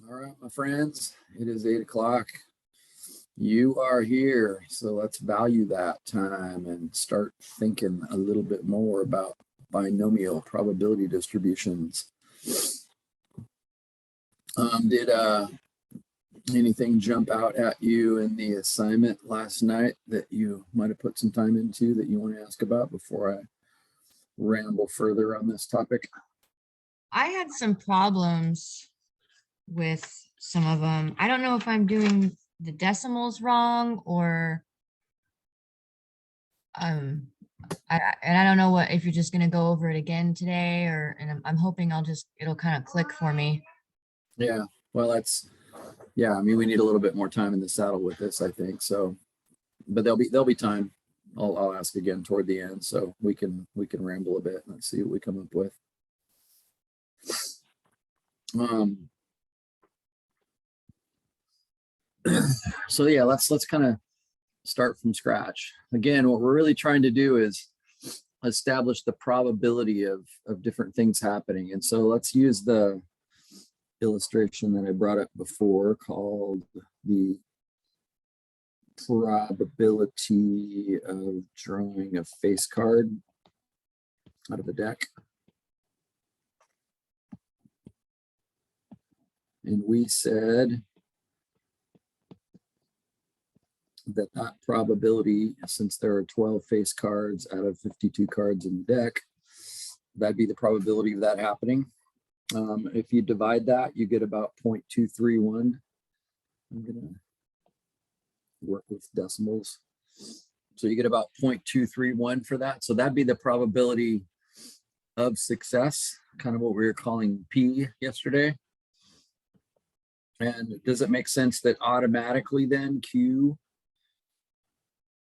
All right, my friends, it is 8 o'clock. You are here, so let's value that time and start thinking a little bit more about binomial probability distributions. Did anything jump out at you in the assignment last night that you might have put some time into that you want to ask about before I ramble further on this topic? I had some problems with some of them. I don't know if I'm doing the decimals wrong or um and I don't know what if you're just gonna go over it again today or and I'm hoping it'll kind of click for me. Yeah, well, I mean, we need a little bit more time in the saddle with this, I think. So, but there'll be time. I'll ask again toward the end, so we can ramble a bit and see what we come up with. So yeah, let's kind of start from scratch. Again, what we're really trying to do is establish the probability of different things happening. And so let's use the illustration that I brought up before called the probability of drawing a face card out of the deck. And we said that probability, since there are 12 face cards out of 52 cards in the deck, that'd be the probability of that happening. If you divide that, you get about 0.231. I'm going to work with decimals. So you get about 0.231 for that. So that'd be the probability of success, kind of what we were calling P yesterday. And does it make sense that automatically then Q,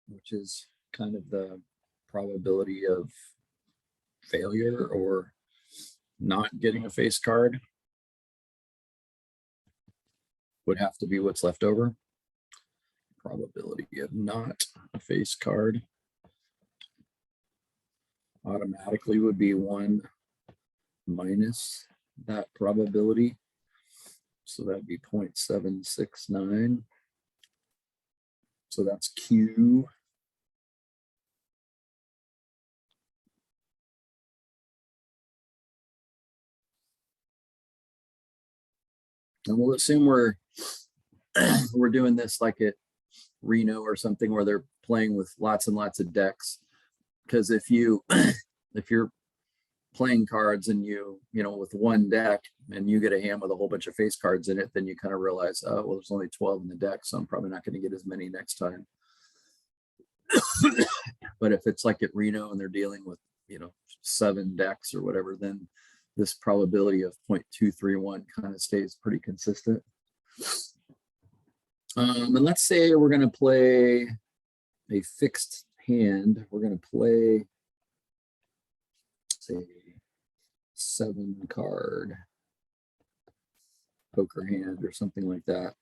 which is kind of the probability of failure or not getting a face card, would have to be what's left over? Probability of not a face card automatically would be 1 minus that probability. So that'd be 0.769. So that's Q. And we'll assume we're doing this like at Reno or something where they're playing with lots and lots of decks. Because if you're playing cards and with one deck and you get a hand with a whole bunch of face cards in it, then you kind of realize, oh, well, there's only 12 in the deck, so I'm probably not going to get as many next time. But if it's like at Reno and they're dealing with 7 decks or whatever, then this probability of 0.231 kind of stays pretty consistent. And let's say we're going to play a fixed hand. We're going to play, say, 7-card poker hand or something like that.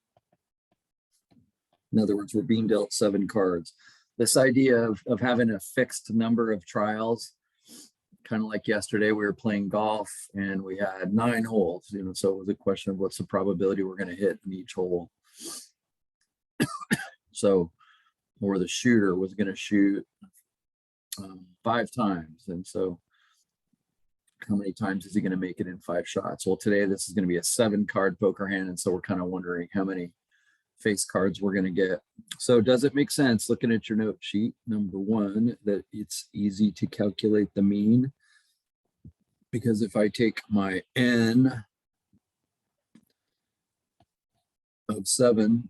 In other words, we're being dealt 7 cards. This idea of having a fixed number of trials, kind of like yesterday, we were playing golf and we had 9 holes, so it was a question of what's the probability we're going to hit in each hole. So, or the shooter was going to shoot 5 times. And so how many times is he going to make it in 5 shots? Well, today this is going to be a 7-card poker hand. And so we're kind of wondering how many face cards we're going to get. So does it make sense, looking at your note sheet, number 1, that it's easy to calculate the mean? Because if I take my N of 7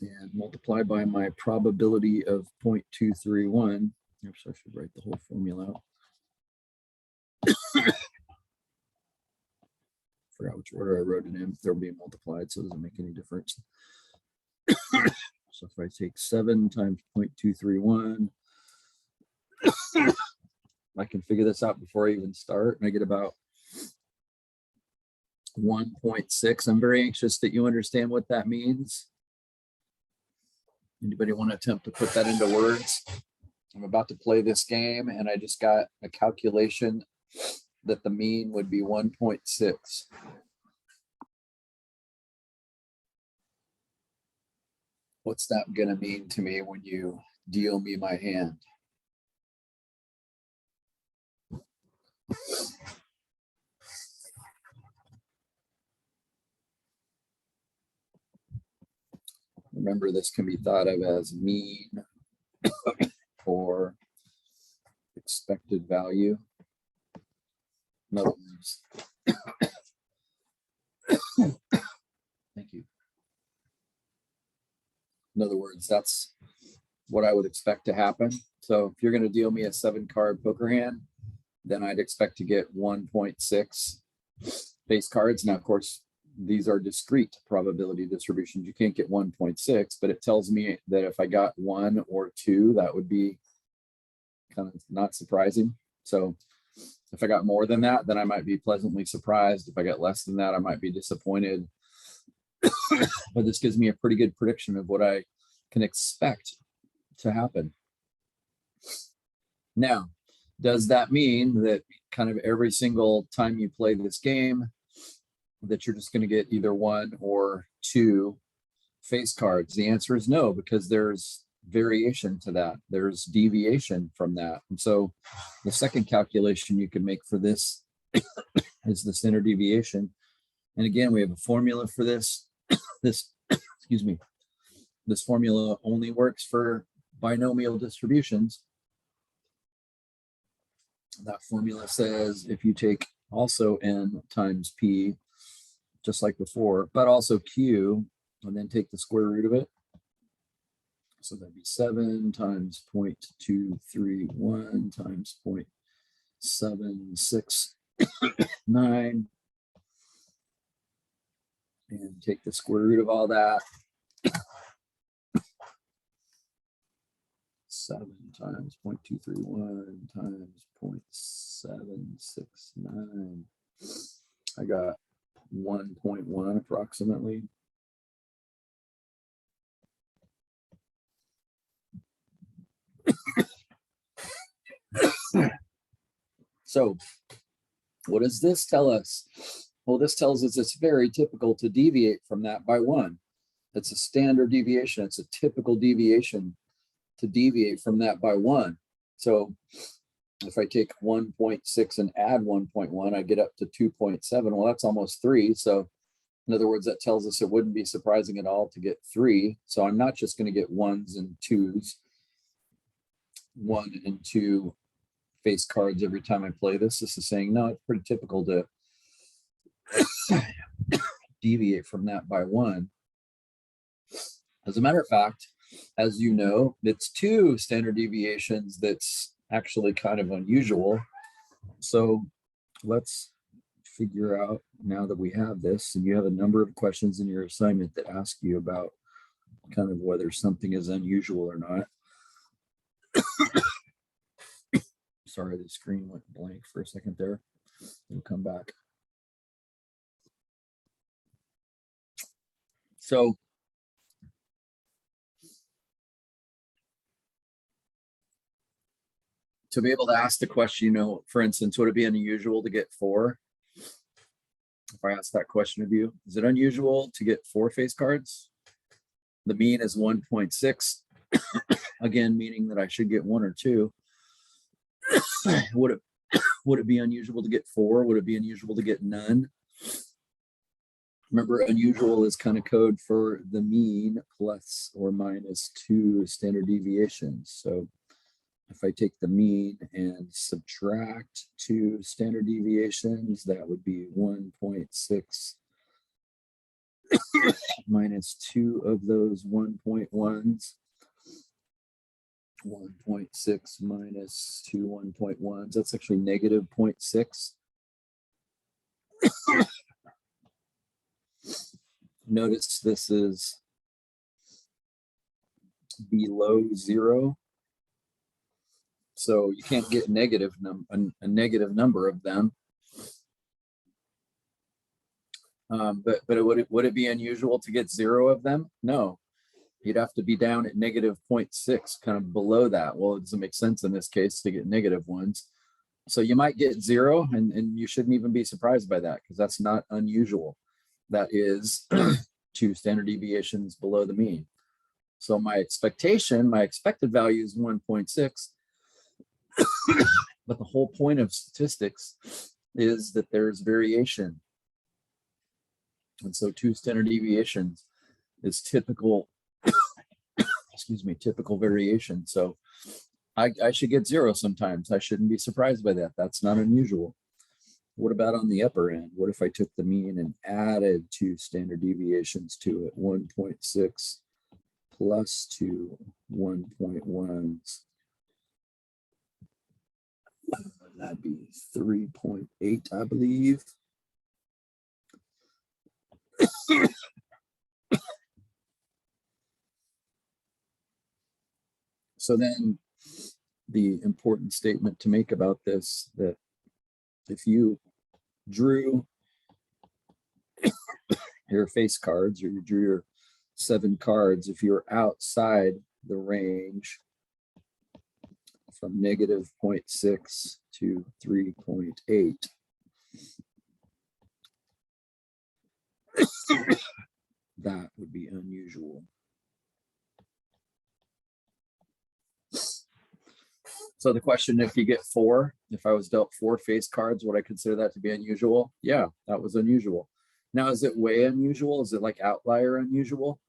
and multiply by my probability of 0.231, oops, I should write the whole formula out. Forgot which order I wrote it in. They'll be multiplied, so it doesn't make any difference. So if I take 7 times 0.231, I can figure this out before I even start, and I get about 1.6. I'm very anxious that you understand what that means. Anybody want to attempt to put that into words? I'm about to play this game, and I just got a calculation that the mean would be 1.6. What's that gonna mean to me when you deal me my hand? Remember, this can be thought of as mean or expected value. In other words, thank you. In other words, that's what I would expect to happen. So if you're going to deal me a 7-card poker hand, then I'd expect to get 1.6 face cards. Now, of course, these are discrete probability distributions. You can't get 1.6, but it tells me that if I got 1 or 2, that would be kind of not surprising. So if I got more than that, then I might be pleasantly surprised. If I got less than that, I might be disappointed. But this gives me a pretty good prediction of what I can expect to happen. Now, does that mean that kind of every single time you play this game, that you're just going to get either 1 or 2 face cards? The answer is no, because there's variation to that. There's deviation from that. And so the second calculation you can make for this is the standard deviation. And again, we have a formula for this. Excuse me, this formula only works for binomial distributions. That formula says if you take also n times p, just like before, but also q, and then take the square root of it. So that'd be 7 times 0.231 times 0.769. And take the square root of all that. 7 times 0.231 times 0.769. I got 1.1 approximately. So what does this tell us? Well, this tells us it's very typical to deviate from that by 1. It's a standard deviation. It's a typical deviation to deviate from that by 1. So if I take 1.6 and add 1.1, I get up to 2.7. Well, that's almost 3. So in other words, that tells us it wouldn't be surprising at all to get 3. So I'm not just going to get 1s and 2s, 1 and 2 face cards every time I play this. This is saying, no, it's pretty typical to deviate from that by 1. As a matter of fact, as you know, it's 2 standard deviations that's actually kind of unusual. So let's figure out, now that we have this, and you have a number of questions in your assignment that ask you about kind of whether something is unusual or not. Sorry, the screen went blank for a second there. It'll come back. So to be able to ask the question, you know, for instance, would it be unusual to get 4? If I ask that question of you, is it unusual to get 4 face cards? The mean is 1.6. Again, meaning that I should get 1 or 2. Would it be unusual to get 4? Would it be unusual to get none? Remember, unusual is kind of code for the mean plus or minus 2 standard deviations. So if I take the mean and subtract 2 standard deviations, that would be 1.6 minus 2 of those 1.1s. 1.6 minus 2 1.1s. That's actually negative 0.6. Notice this is below 0. So you can't get a negative number of them. But would it be unusual to get 0 of them? No. You'd have to be down at negative 0.6, kind of below that. Well, it doesn't make sense in this case to get negative ones. So you might get 0, and you shouldn't even be surprised by that, because that's not unusual. That is 2 standard deviations below the mean. So my expected value is 1.6. But the whole point of statistics is that there's variation. And so 2 standard deviations is typical, excuse me, typical variation. So I should get 0 sometimes. I shouldn't be surprised by that. That's not unusual. What about on the upper end? What if I took the mean and added 2 standard deviations to it? 1.6 plus 2 1.1s. That'd be 3.8, I believe. So then the important statement to make about this, that if you drew your face cards, or you drew your 7 cards, if you're outside the range from -0.6 to 3.8, that would be unusual. So the question, if you get 4, if I was dealt 4 face cards, would I consider that to be unusual? Yeah, that was unusual. Now, is it way unusual? Is it like outlier unusual?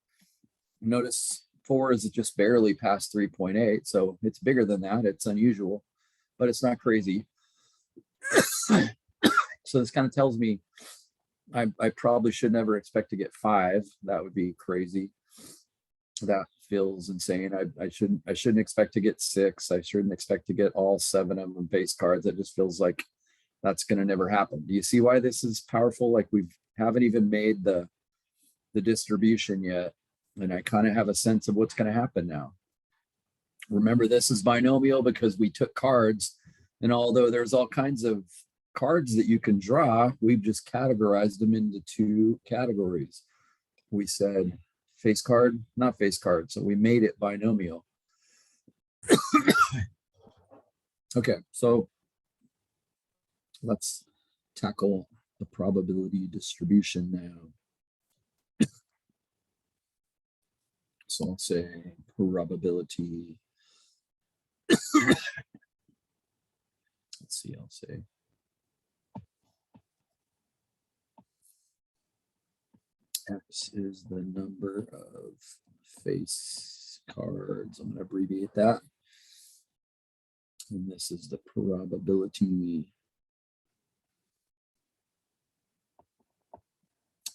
Notice 4 is just barely past 3.8. So it's bigger than that. It's unusual, but it's not crazy. So this kind of tells me I probably should never expect to get 5. That would be crazy. That feels insane. I shouldn't expect to get 6. I shouldn't expect to get all 7 of them face cards. It just feels like that's going to never happen. Do you see why this is powerful? Like, we haven't even made the distribution yet, and I kind of have a sense of what's going to happen now. Remember, this is binomial because we took cards, and although there's all kinds of cards that you can draw, we've just categorized them into 2 categories. We said face card, not face card. So we made it binomial. Okay, so let's tackle the probability distribution now. So I'll say probability. Let's see, I'll say X is the number of face cards. I'm going to abbreviate that. And this is the probability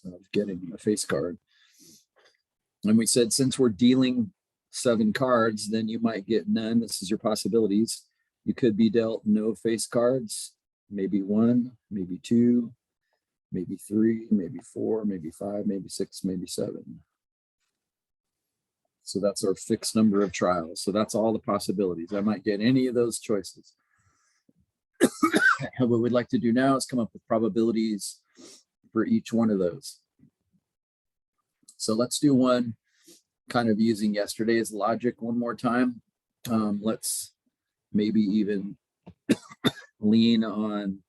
of getting a face card. And we said, since we're dealing 7 cards, then you might get none. This is your possibilities. You could be dealt no face cards, maybe 1, maybe 2, maybe 3, maybe 4, maybe 5, maybe 6, maybe 7. So that's our fixed number of trials. So that's all the possibilities. I might get any of those choices. And what we'd like to do now is come up with probabilities for each one of those. So let's do one kind of using yesterday's logic one more time. Let's maybe even lean on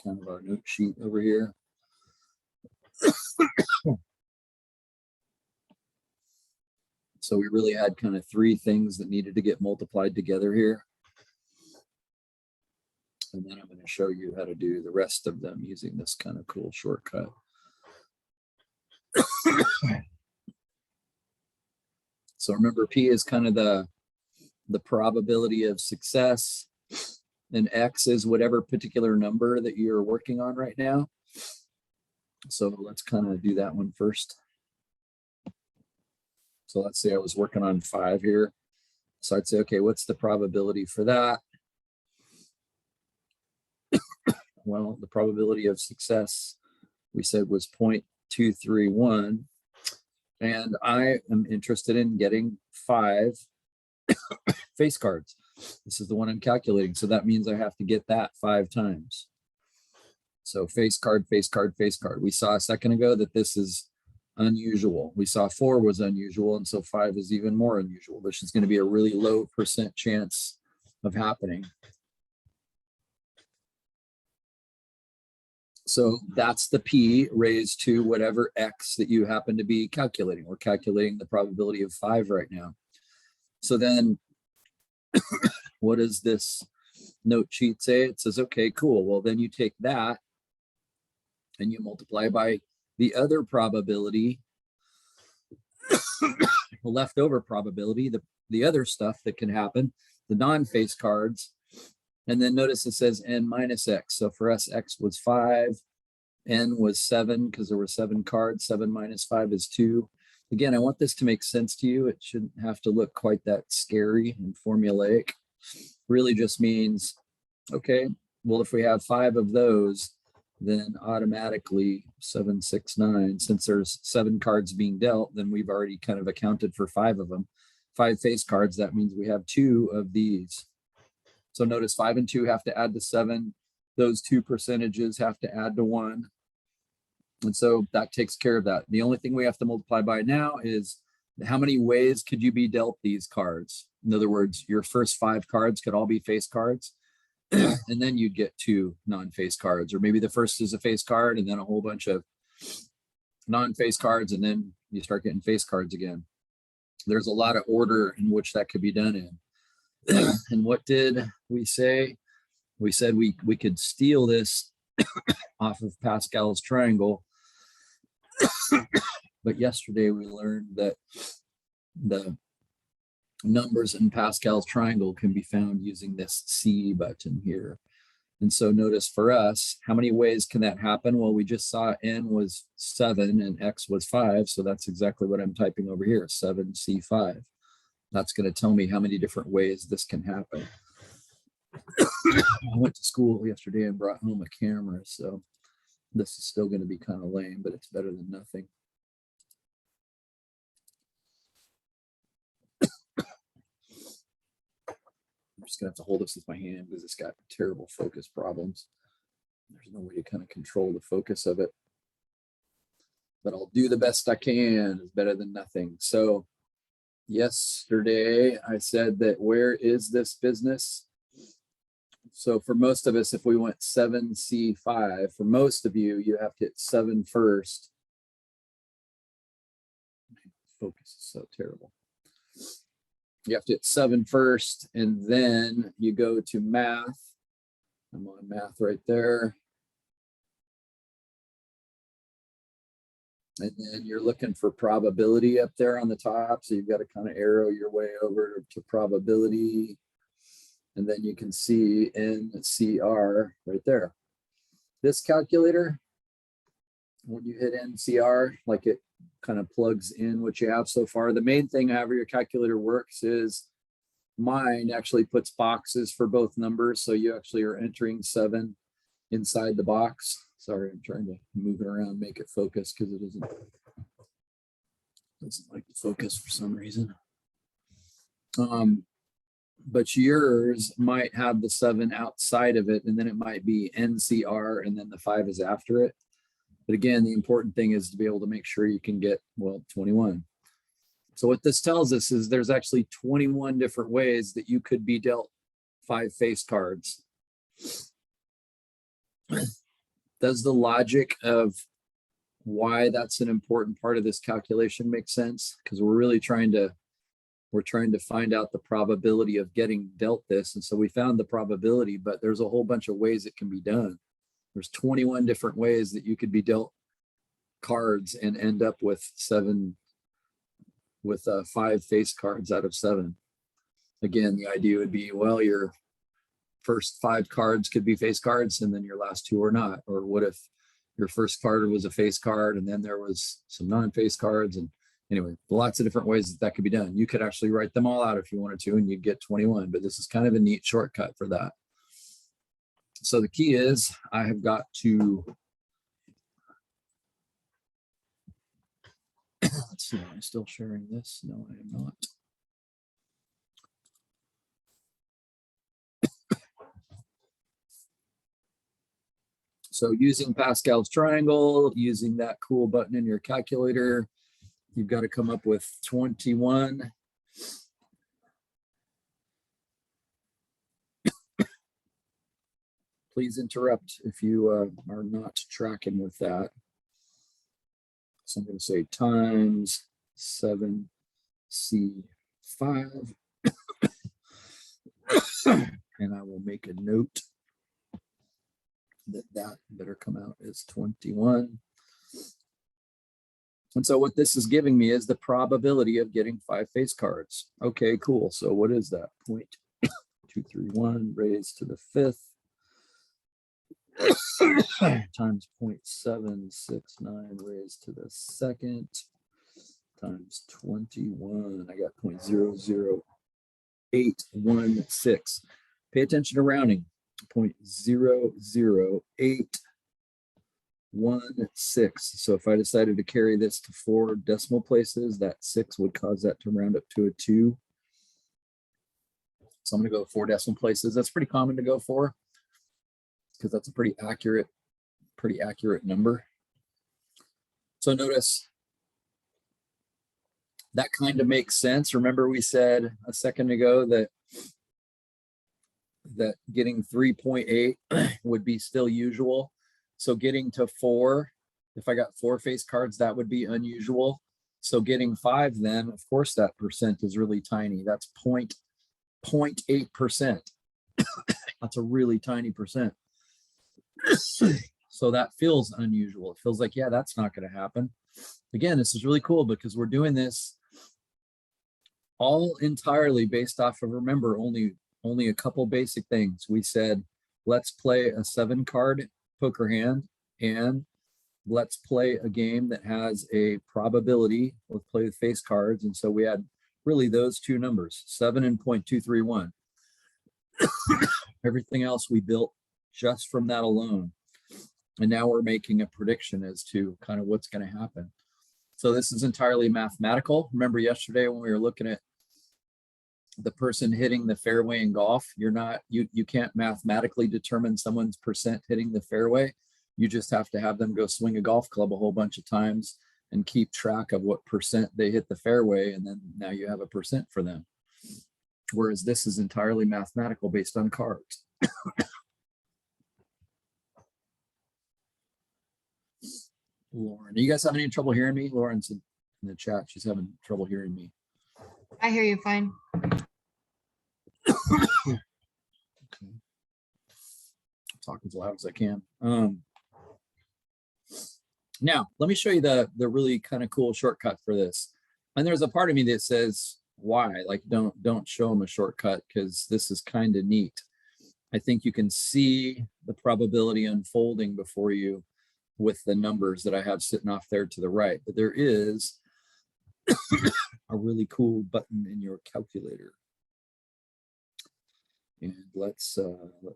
kind of our note sheet over here. So we really had kind of 3 things that needed to get multiplied together here. And then I'm going to show you how to do the rest of them using this kind of cool shortcut. So remember, P is kind of the probability of success, and X is whatever particular number that you're working on right now. So let's kind of do that one first. So let's say I was working on 5 here. So I'd say, okay, what's the probability for that? Well, the probability of success we said was 0.231. And I am interested in getting 5 face cards. This is the one I'm calculating. So that means I have to get that 5 times. So face card, face card, face card. We saw a second ago that this is unusual. We saw 4 was unusual, and so 5 is even more unusual. This is going to be a really low % chance of happening. So that's the P raised to whatever X that you happen to be calculating. We're calculating the probability of 5 right now. So then what does this note sheet say? It says, okay, cool. Well, then you take that and you multiply by the other probability, the leftover probability, the other stuff that can happen, the non-face cards. And then notice it says n minus x. So for us, x was 5, n was 7 because there were 7 cards. 7 minus 5 is 2. Again, I want this to make sense to you. It shouldn't have to look quite that scary and formulaic. Really just means, okay, well, if we have 5 of those, then automatically 7, 6, 9, since there's 7 cards being dealt, then we've already kind of accounted for 5 of them. 5 face cards, that means we have 2 of these. So notice 5 and 2 have to add to 7. Those 2 percentages have to add to 1. And so that takes care of that. The only thing we have to multiply by now is how many ways could you be dealt these cards? In other words, your first 5 cards could all be face cards. And then you'd get 2 non-face cards, or maybe the first is a face card and then a whole bunch of non-face cards, and then you start getting face cards again. There's a lot of order in which that could be done in. And what did we say? We said we could steal this off of Pascal's triangle. But yesterday we learned that the numbers in Pascal's triangle can be found using this C button here. And so notice for us, how many ways can that happen? Well, we just saw n was 7 and x was 5. So that's exactly what I'm typing over here, 7C5. That's going to tell me how many different ways this can happen. I went to school yesterday and brought home a camera, so this is still going to be kind of lame, but it's better than nothing. I'm just going to have to hold this with my hand because it's got terrible focus problems. There's no way to kind of control the focus of it. But I'll do the best I can. It's better than nothing. So yesterday I said that where is this business? So for most of us, if we went 7C5, for most of you, you have to hit 7 first. Focus is so terrible. You have to hit 7 first, and then you go to math. I'm on math right there. And then you're looking for probability up there on the top. So you've got to kind of arrow your way over to probability. And then you can see NCR right there. This calculator, when you hit NCR, like it kind of plugs in what you have so far. The main thing, however your calculator works, is mine actually puts boxes for both numbers. So you actually are entering 7 inside the box. Sorry, I'm trying to move it around, make it focus because it doesn't like to focus for some reason. But yours might have the 7 outside of it, and then it might be NCR, and then the 5 is after it. But again, the important thing is to be able to make sure you can get, well, 21. So what this tells us is there's actually 21 different ways that you could be dealt 5 face cards. Does the logic of why that's an important part of this calculation make sense? Because we're really trying to find out the probability of getting dealt this. And so we found the probability, but there's a whole bunch of ways it can be done. There's 21 different ways that you could be dealt cards and end up with 5 face cards out of 7. Again, the idea would be, well, your first 5 cards could be face cards and then your last 2 are not. Or what if your first card was a face card and then there was some non-face cards? And anyway, lots of different ways that could be done. You could actually write them all out if you wanted to, and you'd get 21, but this is kind of a neat shortcut for that. So the key is I have got to, let's see, am I still sharing this? No, I am not. So using Pascal's triangle, using that cool button in your calculator, you've got to come up with 21. please interrupt if you are not tracking with that. So I'm going to say times 7C5. And I will make a note that that better come out as 21. And so what this is giving me is the probability of getting 5 face cards. Okay, cool. So what is that? 0.231 raised to the 5th times 0.769 raised to the 2nd times 21. I got 0.00816. Pay attention to rounding. 0.00816. So if I decided to carry this to 4 decimal places, that 6 would cause that to round up to a 2. So I'm going to go 4 decimal places. That's pretty common to go for because that's a pretty accurate number. So notice that kind of makes sense. Remember we said a second ago that getting 3.8 would be still usual. So getting to 4, if I got 4 face cards, that would be unusual. So getting 5 then, of course, that percent is really tiny. That's 0.8%. That's a really tiny percent. So that feels unusual. It feels like, yeah, that's not going to happen. Again, this is really cool because we're doing this all entirely based off of, remember, only a couple basic things. We said, let's play a 7-card poker hand and let's play a game that has a probability. Let's play with face cards. And so we had really those 2 numbers, 7 and 0.231. Everything else we built just from that alone. And now we're making a prediction as to kind of what's going to happen. So this is entirely mathematical. Remember yesterday when we were looking at the person hitting the fairway in golf, you can't mathematically determine someone's percent hitting the fairway. You just have to have them go swing a golf club a whole bunch of times and keep track of what percent they hit the fairway. And then now you have a percent for them. Whereas this is entirely mathematical based on cards. Lauren, you guys having any trouble hearing me? Lauren's in the chat. She's having trouble hearing me. I hear you fine. Okay. Talk as loud as I can. Now, let me show you the really kind of cool shortcut for this. And there's a part of me that says, why? Like, don't show them a shortcut because this is kind of neat. I think you can see the probability unfolding before you with the numbers that I have sitting off there to the right. But there is a really cool button in your calculator. And let's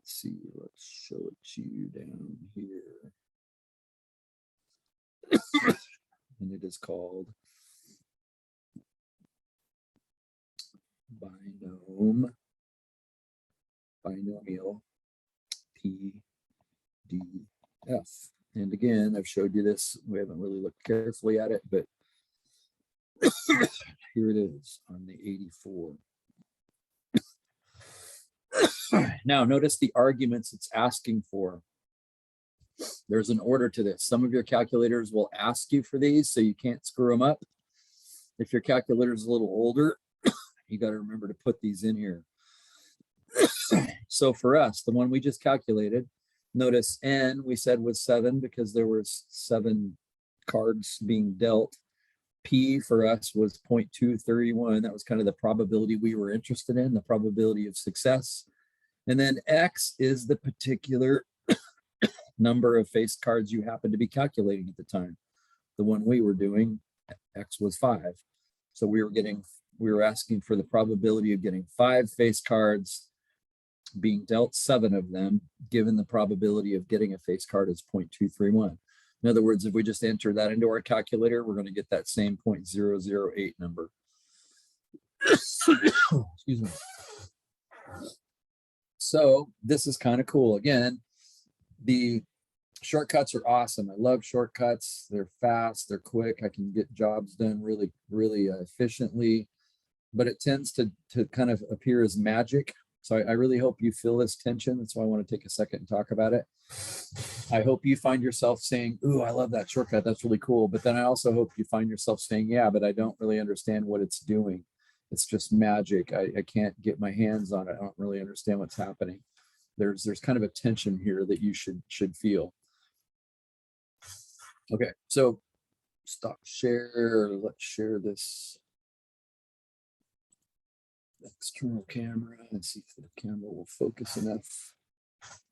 see, let's show it to you down here. And it is called binomial PDF. And again, I've showed you this. We haven't really looked carefully at it, but here it is on the 84. Now, notice the arguments it's asking for. There's an order to this. Some of your calculators will ask you for these, so you can't screw them up. If your calculator is a little older, you got to remember to put these in here. So for us, the one we just calculated, notice N we said was 7 because there was 7 cards being dealt. P for us was 0.231. That was kind of the probability we were interested in, the probability of success. And then X is the particular number of face cards you happen to be calculating at the time. The one we were doing, X was 5. So we were asking for the probability of getting 5 face cards, being dealt 7 of them, given the probability of getting a face card is 0.231. In other words, if we just enter that into our calculator, we're going to get that same 0.008 number. Excuse me. So this is kind of cool. Again, the shortcuts are awesome. I love shortcuts. They're fast, they're quick. I can get jobs done really efficiently, but it tends to kind of appear as magic. So I really hope you feel this tension. That's why I want to take a second and talk about it. I hope you find yourself saying, ooh, I love that shortcut. That's really cool. But then I also hope you find yourself saying, yeah, but I don't really understand what it's doing. It's just magic. I can't get my hands on it. I don't really understand what's happening. There's kind of a tension here that you should feel. Okay, so stop share. Let's share this external camera and see if the camera will focus enough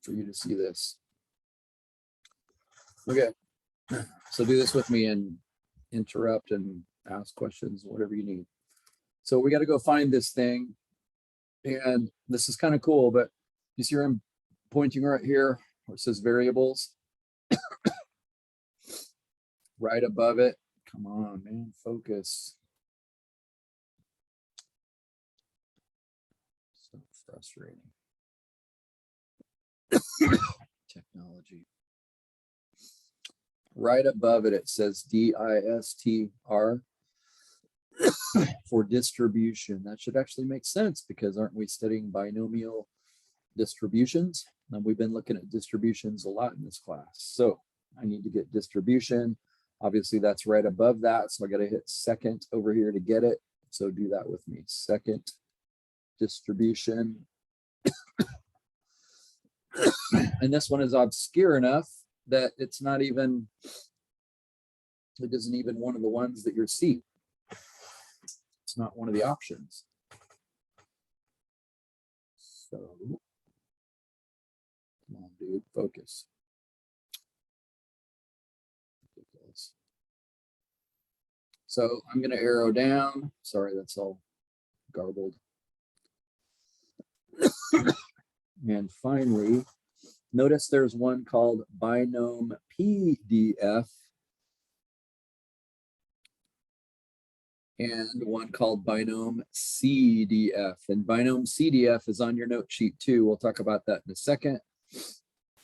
for you to see this. Okay, so do this with me and interrupt and ask questions, whatever you need. So we got to go find this thing. And this is kind of cool, but you see where I'm pointing right here where it says variables? Right above it. Come on, man, focus. So frustrating. Technology. Right above it, it says DISTR for distribution. That should actually make sense because aren't we studying binomial distributions? And we've been looking at distributions a lot in this class. So I need to get distribution. Obviously that's right above that. So I got to hit second over here to get it. So do that with me. Second distribution. And this one is obscure enough that it's not even, it isn't even one of the ones that you're seeing. It's not one of the options. So, come on, dude, focus. So I'm going to arrow down. Sorry, that's all garbled. And finally, notice there's one called Binom PDF and one called Binom CDF. And Binom CDF is on your note sheet too. We'll talk about that in a second.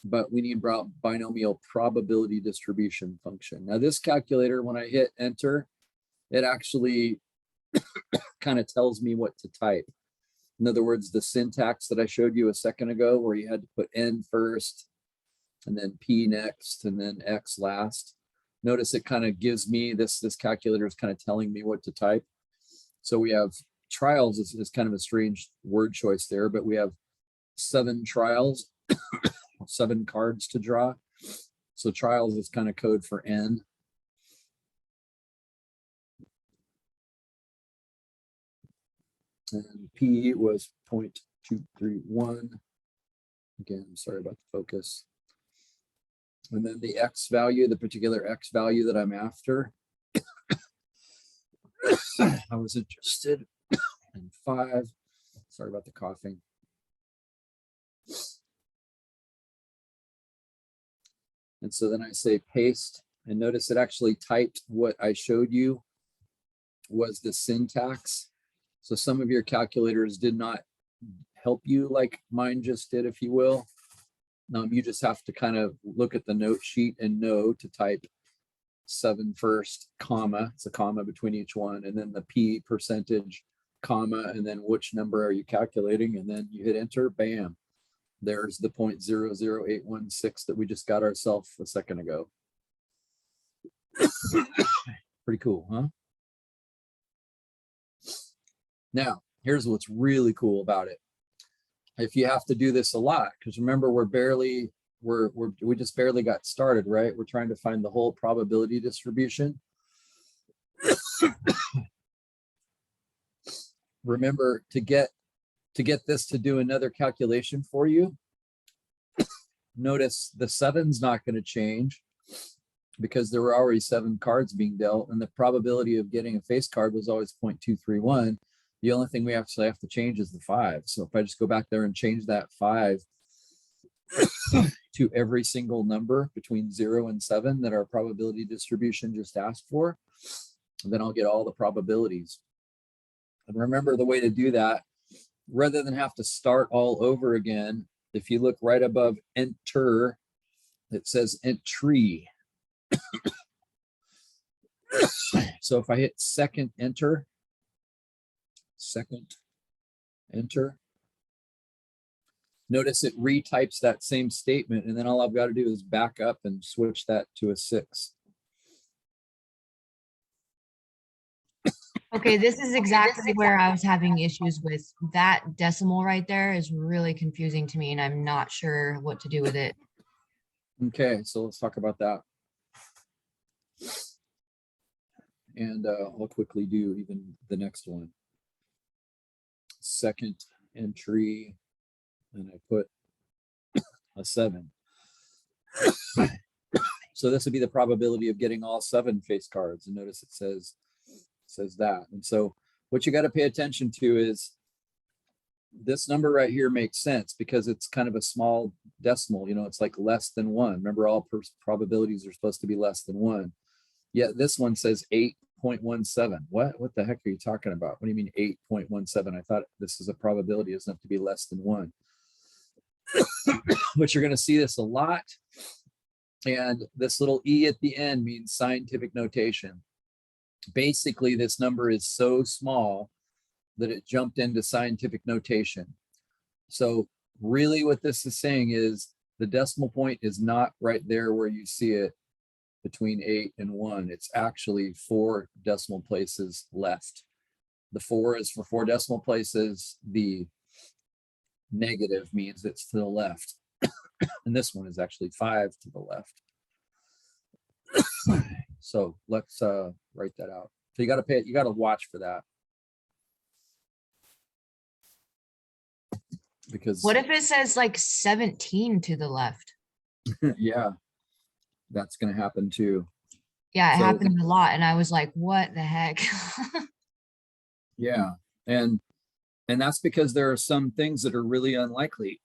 But we need binomial probability distribution function. Now this calculator, when I hit enter, it actually kind of tells me what to type. In other words, the syntax that I showed you a second ago, where you had to put N first, and then P next, and then X last. Notice it kind of gives me this calculator is kind of telling me what to type. So we have trials is kind of a strange word choice there, but we have 7 trials, 7 cards to draw. So trials is kind of code for N. And P was 0.231. Again, I'm sorry about the focus. And then the X value, the particular X value that I'm after, I was interested in 5. Sorry about the coughing. And so then I say paste, and notice it actually typed what I showed you was the syntax. So some of your calculators did not help you like mine just did, if you will. You just have to kind of look at the note sheet and know to type 7 first, comma, it's a comma between each one, and then the P percentage, comma, and then which number are you calculating, and then you hit enter, bam. There's the 0.00816 that we just got ourselves a second ago. Pretty cool, huh? Now, here's what's really cool about it. If you have to do this a lot, because remember, we just barely got started, right? We're trying to find the whole probability distribution. Remember, to get this to do another calculation for you, notice the 7's not going to change because there were already 7 cards being dealt, and the probability of getting a face card was always 0.231. The only thing we actually have to change is the 5. So if I just go back there and change that 5 to every single number between 0 and 7 that our probability distribution just asked for, then I'll get all the probabilities. And remember, the way to do that, rather than have to start all over again, if you look right above enter, it says entry. So if I hit second enter, Notice it retypes that same statement, and then all I've got to do is back up and switch that to a 6. Okay, this is exactly where I was having issues with that decimal right there is really confusing to me and I'm not sure what to do with it. Okay, so let's talk about that. And I'll quickly do even the next one. Second entry, and I put a 7. So this would be the probability of getting all 7 face cards. And notice it says that. And so what you got to pay attention to is this number right here makes sense because it's kind of a small decimal, you know, it's like less than 1. Remember, all probabilities are supposed to be less than 1. Yet this one says 8.17. What the heck are you talking about? What do you mean 8.17? I thought this is a probability, it's enough to be less than 1. But you're going to see this a lot. And this little E at the end means scientific notation. Basically, this number is so small that it jumped into scientific notation. So really what this is saying is the decimal point is not right there where you see it between 8 and 1. It's actually 4 decimal places left. The 4 is for 4 decimal places. The negative means it's to the left. And this one is actually 5 to the left. So let's write that out. So you got to watch for that. Because What if it says like 17 to the left? yeah, that's going to happen too. Yeah, it So- happened a lot. And I was like, what the heck? Yeah. And that's because there are some things that are really unlikely.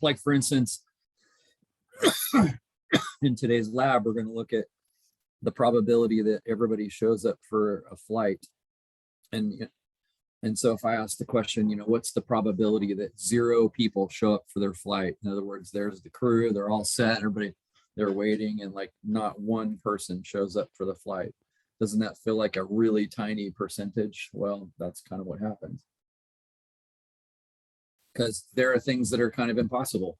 Like for instance, in today's lab, we're going to look at the probability that everybody shows up for a flight. And so if I ask the question, you know, what's the probability that 0 people show up for their flight? In other words, there's the crew, they're all set, everybody, they're waiting, and like not one person shows up for the flight. Doesn't that feel like a really tiny percentage? Well, that's kind of what happens. Because there are things that are kind of impossible.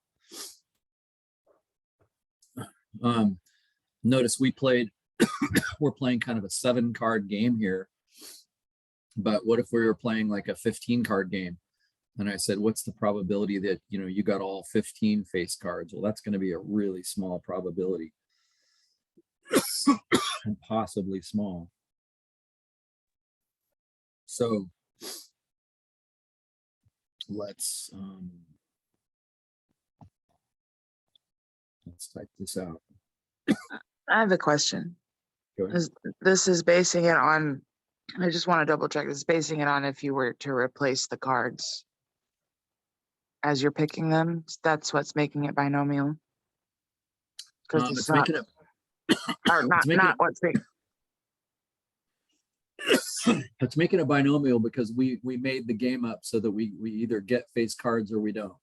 Notice we're playing kind of a 7-card game here. But what if we were playing like a 15-card game? And I said, what's the probability that, you know, you got all 15 face cards? Well, that's going to be a really small probability. And possibly small. So let's type this out. I have a question. Go ahead. This is basing it on, I just want to double check, this is basing it on if you were to replace the cards as you're picking them. That's what's making it binomial. Because It's it's not, making it or not, making not it- what's making. it's making a binomial because we made the game up so that we either get face cards or we don't.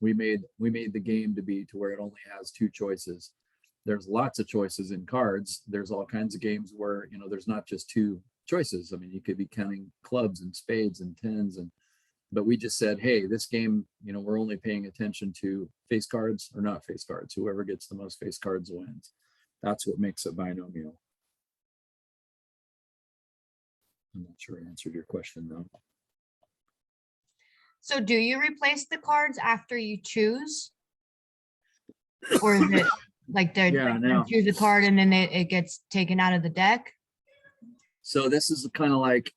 We made the game to be to where it only has 2 choices. There's lots of choices in cards. There's all kinds of games where, you know, there's not just 2 choices. I mean, you could be counting clubs and spades and 10s, but we just said, hey, this game, you know, we're only paying attention to face cards or not face cards. Whoever gets the most face cards wins. That's what makes it binomial. I'm not sure I answered your question though. So do you replace the cards after you choose? Or is it like they Yeah, no. choose a card and then it gets taken out of the deck? So this is kind of like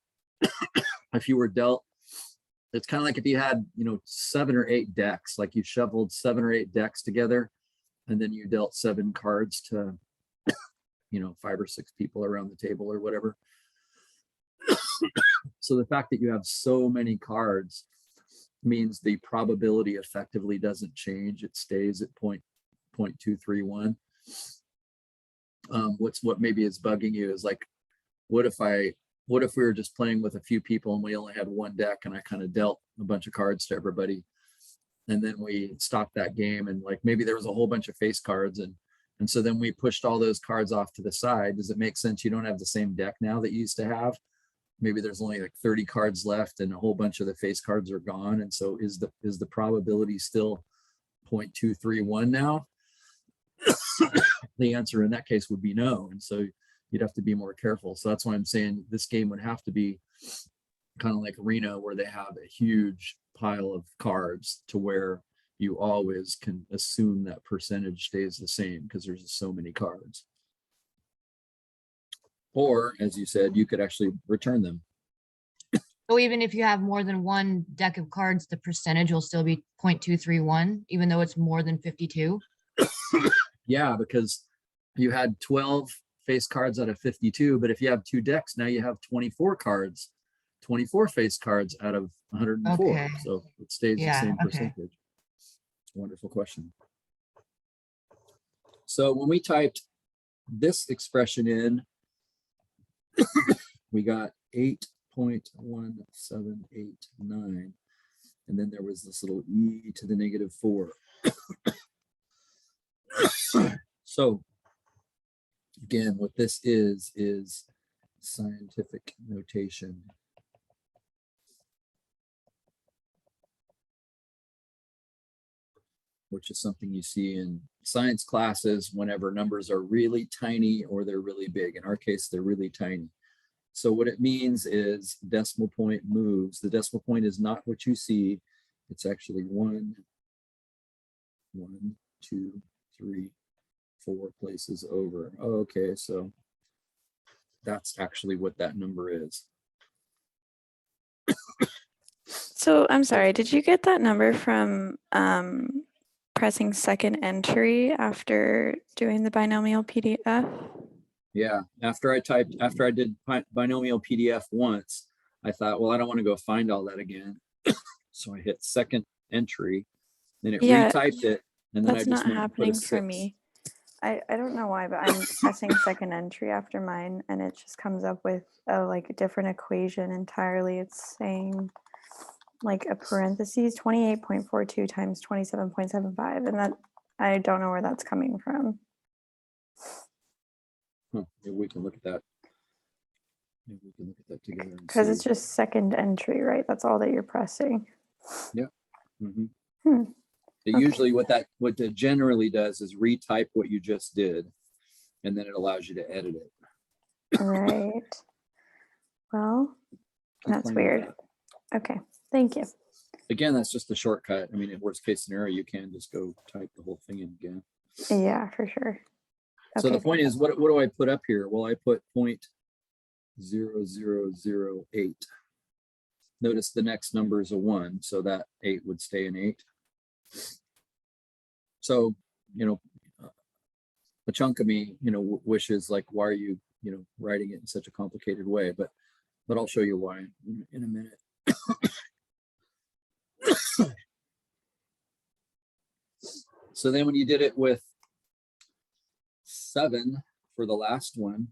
if you were dealt, it's kind of like if you had, you know, 7 or 8 decks, like you shuffled 7 or 8 decks together, and then you dealt 7 cards to, you know, 5 or 6 people around the table or whatever. So the fact that you have so many cards means the probability effectively doesn't change. It stays at 0.231. What maybe is bugging you is like, what if we were just playing with a few people and we only had 1 deck and I kind of dealt a bunch of cards to everybody, and then we stopped that game and like maybe there was a whole bunch of face cards and so then we pushed all those cards off to the side. Does it make sense you don't have the same deck now that you used to have? Maybe there's only like 30 cards left and a whole bunch of the face cards are gone. And so is the probability still 0.231 now? The answer in that case would be no. And so you'd have to be more careful. So that's why I'm saying this game would have to be kind of like Reno, where they have a huge pile of cards to where you always can assume that percentage stays the same because there's just so many cards. Or, as you said, you could actually return them. So even if you have more than one deck of cards, the percentage will still be 0.231, even though it's more than 52. Yeah, because you had 12 face cards out of 52, but if you have two decks, now you have 24 cards, 24 face cards out of 104. Okay. So it stays Yeah, the same okay. percentage. Wonderful question. So when we typed this expression in, we got 8.1789. And then there was this little e to the negative 4. So again, what this is scientific notation. Which is something you see in science classes whenever numbers are really tiny or they're really big. In our case, they're really tiny. So what it means is decimal point moves. The decimal point is not what you see. It's actually 1, 2, 3, 4 places over. Okay, so that's actually what that number is. So I'm sorry, did you get that number from pressing second entry after doing the binomial PDF? Yeah, after I did binomial PDF once, I thought, well, I don't want to go find all that again. So I hit second entry, then it Yeah, retyped it, and then I That's just not went and put a happening for 6. me. I don't know why, but I'm pressing second entry after mine and it just comes up with a different equation entirely. It's saying like a parentheses 28.42 times 27.75, and that I don't know where that's coming from. Huh, maybe we can look at that. Maybe we can look at that together. Because it's just second entry, right? That's all that you're pressing. Mhm. Hmm. Okay. Usually what that generally does is retype what you just did, and then it allows you to edit it. Right. Well, I'm that's fine with weird. that. Okay, thank you. Again, that's just a shortcut. I mean, in worst case scenario, you can just go type the whole thing in again. Yeah, for sure. So the Okay. point is, what do I put up here? Well, I put 0.0008. Notice the next number is a 1, so that 8 would stay an 8. So, a chunk of me, wishes like, why are you, writing it in such a complicated way? But I'll show you why in a minute. So then when you did it with 7 for the last one,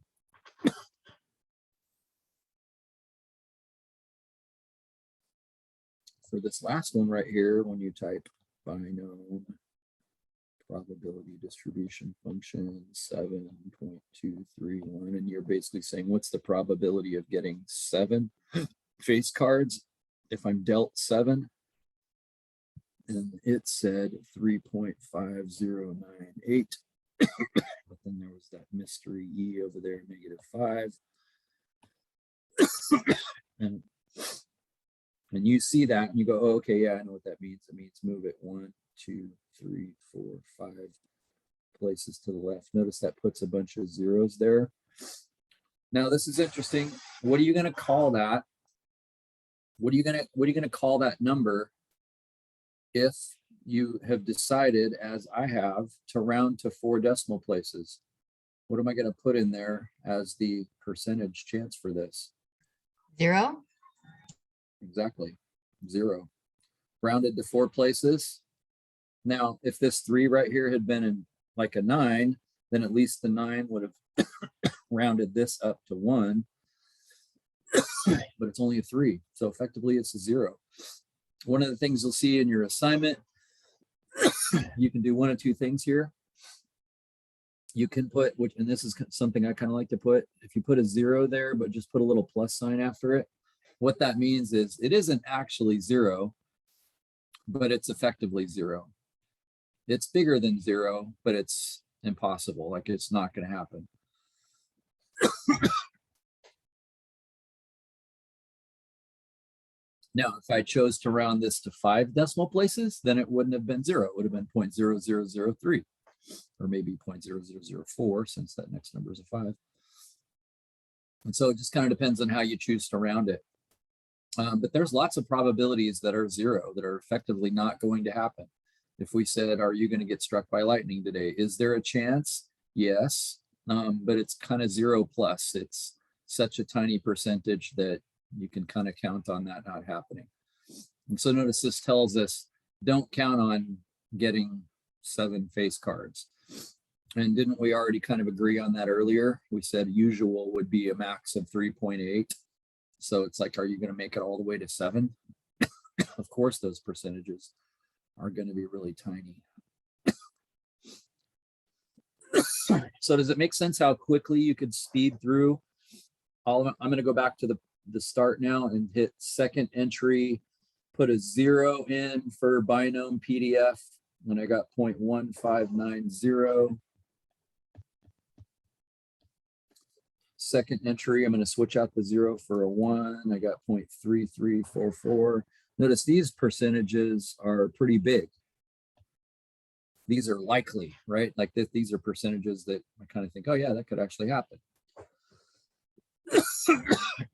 for this last one right here, when you type binom probability distribution function 7.231, and you're basically saying, what's the probability of getting 7 face cards if I'm dealt 7? And it said 3.5098. But then there was that mystery E over there, -5. and you see that and you go, oh, okay, yeah, I know what that means. It means move it 1, 2, 3, 4, 5 places to the left. Notice that puts a bunch of zeros there. Now this is interesting. What are you going to call that? What are you going to call that number if you have decided, as I have, to round to 4 decimal places? What am I going to put in there as the percentage chance for this? 0? Exactly, 0. Rounded to 4 places. Now, if this 3 right here had been in like a 9, then at least the 9 would have rounded this up to 1. But it's only a 3, so effectively it's a 0. One of the things you'll see in your assignment, you can do one of 2 things here. You can put, and this is something I kind of like to put, if you put a 0 there, but just put a little plus sign after it, what that means is it isn't actually 0, but it's effectively 0. It's bigger than 0, but it's impossible. Like it's not going to happen. Now, if I chose to round this to 5 decimal places, then it wouldn't have been 0. It would have been 0.0003 or maybe 0.0004 since that next number is a 5. And so it just kind of depends on how you choose to round it. But there's lots of probabilities that are 0 that are effectively not going to happen. If we said, are you going to get struck by lightning today? Is there a chance? Yes, but it's kind of 0 plus. It's such a tiny percentage that you can kind of count on that not happening. And so notice this tells us, don't count on getting 7 face cards. And didn't we already kind of agree on that earlier? We said usual would be a max of 3.8. So it's like, are you going to make it all the way to 7? Of course, those percentages are going to be really tiny. So does it make sense how quickly you could speed through all of it? I'm going to go back to the start now and hit second entry, put a 0 in for binom PDF, and I got 0.1590. Second entry, I'm going to switch out the 0 for a 1. I got 0.3344. Notice these percentages are pretty big. These are likely, right? Like these are percentages that I kind of think, oh yeah, that could actually happen.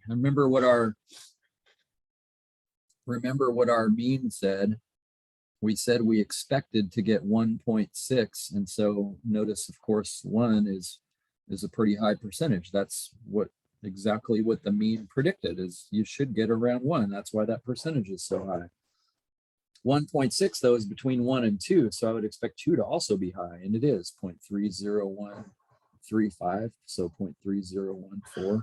Remember what our mean said. We said we expected to get 1.6, and so notice, of course, 1 is a pretty high percentage. That's exactly what the mean predicted, is you should get around 1. That's why that percentage is so high. 1.6 though is between 1 and 2, so I would expect 2 to also be high, and it is 0.30135, so 0.3014.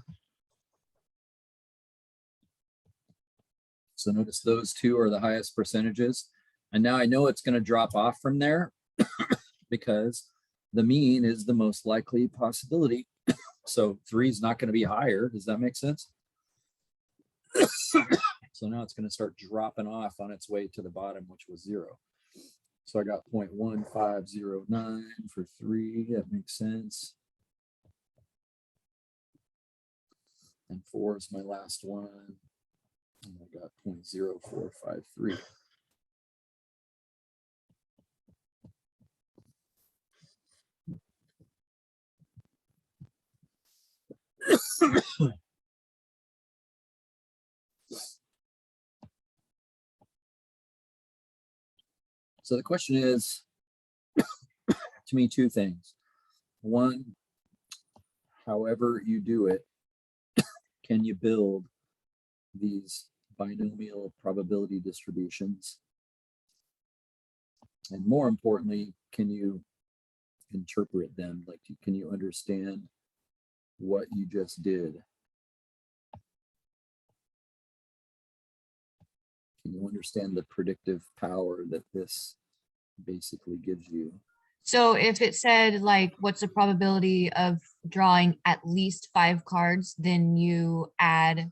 So notice those two are the highest percentages. And now I know it's going to drop off from there because the mean is the most likely possibility. So 3 is not going to be higher. Does that make sense? So now it's going to start dropping off on its way to the bottom, which was 0. So I got 0.1509 for 3. That makes sense. And 4 is my last one. And I got 0.0453. So the question is, to me, 2 things. One, however you do it, can you build these binomial probability distributions? And more importantly, can you interpret them? Like, can you understand what you just did? Can you understand the predictive power that this basically gives you? So if it said like, what's the probability of drawing at least 5 cards, then you add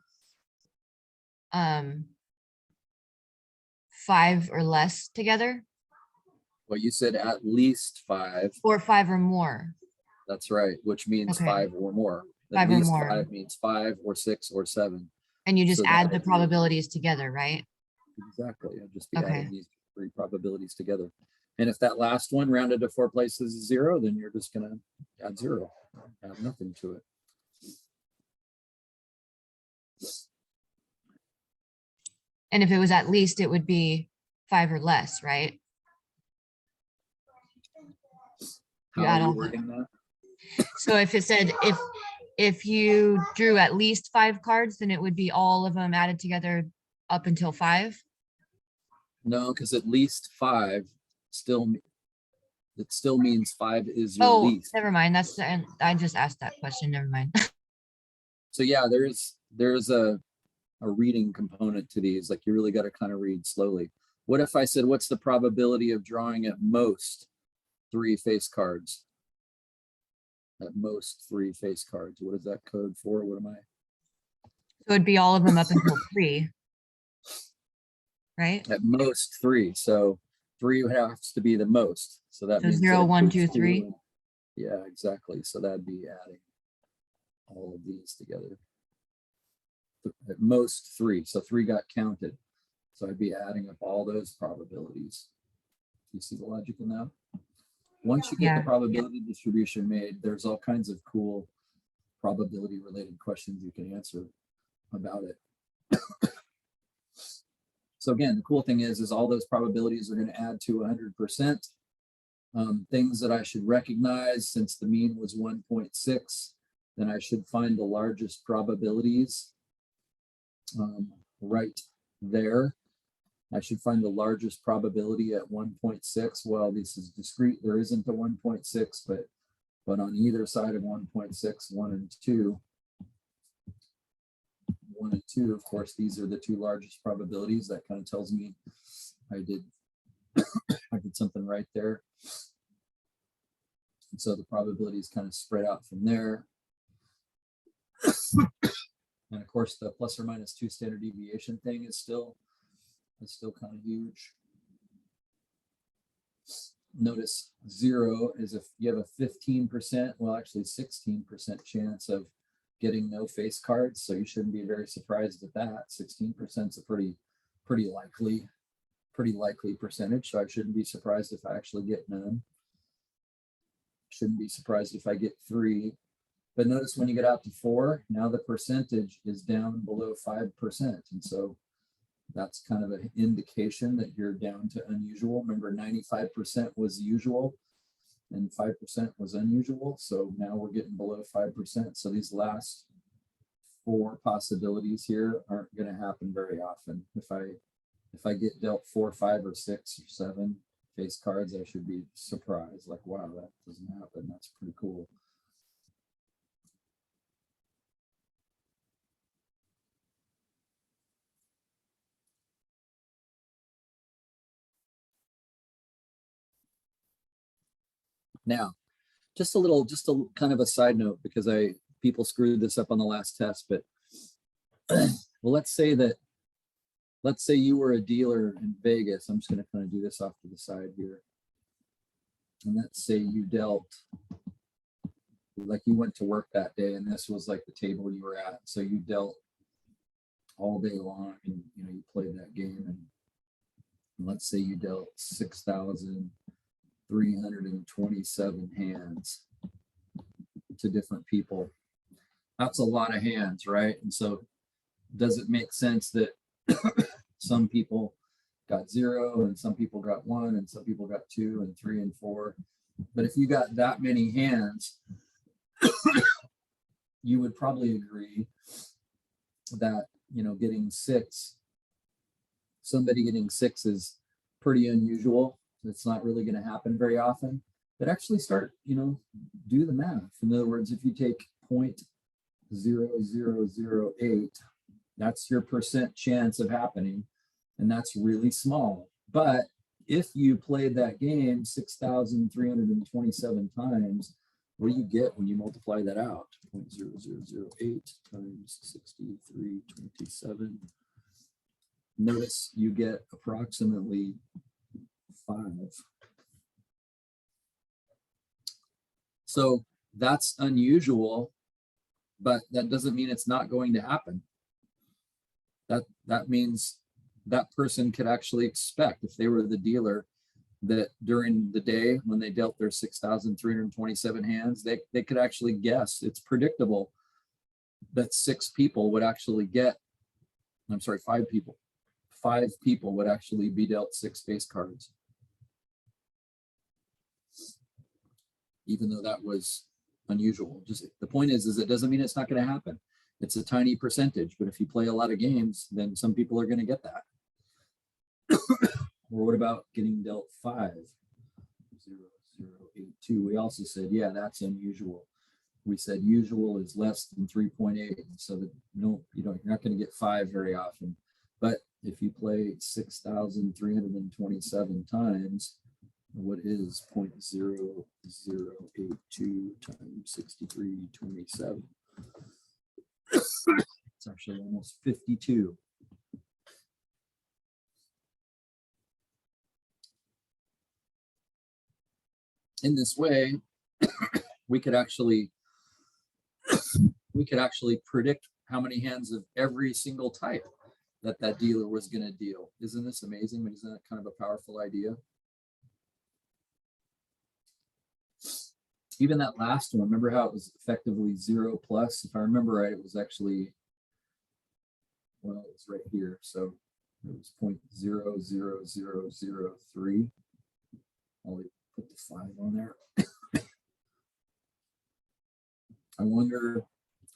5 or less together, Well, you said at least 5. or 5 or more. That's right, which means Okay. 5 or more. 5 At or least more. 5 means 5 or 6 or 7. And you just So that add the would be- probabilities together, right? Exactly. I'd just be Okay. adding these 3 probabilities together. And if that last one rounded to 4 places is 0, then you're just going to add 0, add nothing to it. And if it was at least, it would be 5 or less, right? How add are you all the- wording that? So if it said, if you drew at least 5 cards, then it would be all of them added together up until 5. No, because at least 5 still means 5 is your Oh, least. never mind. That's the end. I just asked that question. Never mind. So yeah, there's a reading component to these. Like you really got to kind of read slowly. What if I said, what's the probability of drawing at most 3 face cards? At most 3 face cards. What is that code for? What am I? So it'd be all of them up until 3. Right? At most 3. So 3 would have to be the most. So that So means. 0, that 1, 2, includes 3. and- Yeah, exactly. So that'd be adding all of these together. At most 3. So 3 got counted. So I'd be adding up all those probabilities. You see the logic in that? Once you get the Yeah. probability distribution made, there's all kinds of cool probability related questions you can answer about it. So again, the cool thing is all those probabilities are going to add to 100%. Things that I should recognize, since the mean was 1.6, then I should find the largest probabilities right there. I should find the largest probability at 1.6. Well, this is discrete. There isn't a 1.6, but on either side of 1.6, 1 and 2, 1 and 2, of course, these are the 2 largest probabilities. That kind of tells me I did something right there. And so the probability is kind of spread out from there. And of course, the plus or minus 2 standard deviation thing is still kind of huge. Notice 0 is if you have a 15%, well, actually 16% chance of getting no face cards. So you shouldn't be very surprised at that. 16% is a pretty likely percentage. So I shouldn't be surprised if I actually get none. Shouldn't be surprised if I get 3. But notice when you get out to 4, now the percentage is down below 5%. And so that's kind of an indication that you're down to unusual. Remember, 95% was usual and 5% was unusual. So now we're getting below 5%. So these last 4 possibilities here aren't going to happen very often. If I get dealt 4, 5, or 6, or 7 face cards, I should be surprised. Like, wow, that doesn't happen. That's pretty cool. Now, just a kind of a side note, because people screwed this up on the last test, but well, let's say you were a dealer in Vegas. I'm just going to kind of do this off to the side here. And let's say you dealt, like you went to work that day and this was like the table you were at. So you dealt all day long and you played that game, and let's say you dealt 6,327 hands to different people. That's a lot of hands, right? And so does it make sense that some people got 0 and some people got 1 and some people got 2 and 3 and 4? But if you got that many hands, you would probably agree that getting 6, somebody getting 6 is pretty unusual. It's not really going to happen very often. But actually start, do the math. In other words, if you take 0.0008, that's your percent chance of happening, and that's really small. But if you played that game 6,327 times, what do you get when you multiply that out? 0.0008 times 6,327. Notice you get approximately 5. So that's unusual, but that doesn't mean it's not going to happen. That means that person could actually expect, if they were the dealer, that during the day when they dealt their 6,327 hands, they could actually guess. It's predictable that 5 people would actually be dealt 6 face cards. Even though that was unusual. Just the point is it doesn't mean it's not going to happen. It's a tiny percentage, but if you play a lot of games, then some people are going to get that. Or what about getting dealt 5? 0.0082. We also said, yeah, that's unusual. We said usual is less than 3.8, so that you're not going to get 5 very often. But if you play 6,327 times, what is 0.0082 times 6,327? It's actually almost 52. in this way, we could actually predict how many hands of every single type that dealer was going to deal. Isn't this amazing? Isn't that kind of a powerful idea? Even that last one, remember how it was effectively 0 plus? If I remember right, it was actually, well, it was right here. So it was 0.00003. I'll put the 5 on there. I wonder,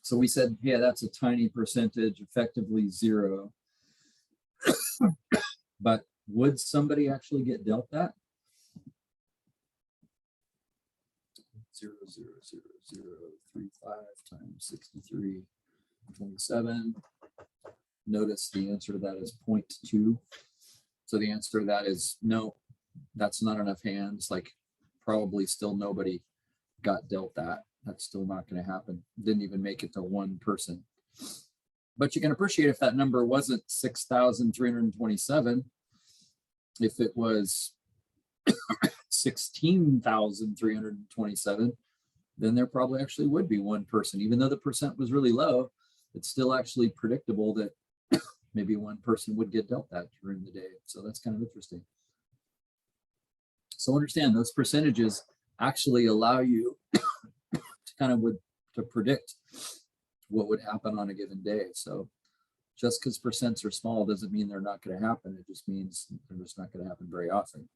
so we said, yeah, that's a tiny percentage, effectively 0. But would somebody actually get dealt that? 0.00035 times 63.27. Notice the answer to that is 0.2. So the answer to that is no, that's not enough hands. Like probably still nobody got dealt that. That's still not going to happen. Didn't even make it to one person. But you can appreciate if that number wasn't 6,327, if it was 16,327, then there probably actually would be one person. Even though the percent was really low, it's still actually predictable that maybe one person would get dealt that during the day. So that's kind of interesting. So understand those percentages actually allow you to kind of to predict what would happen on a given day. So just because percents are small doesn't mean they're not going to happen. It just means they're just not going to happen very often.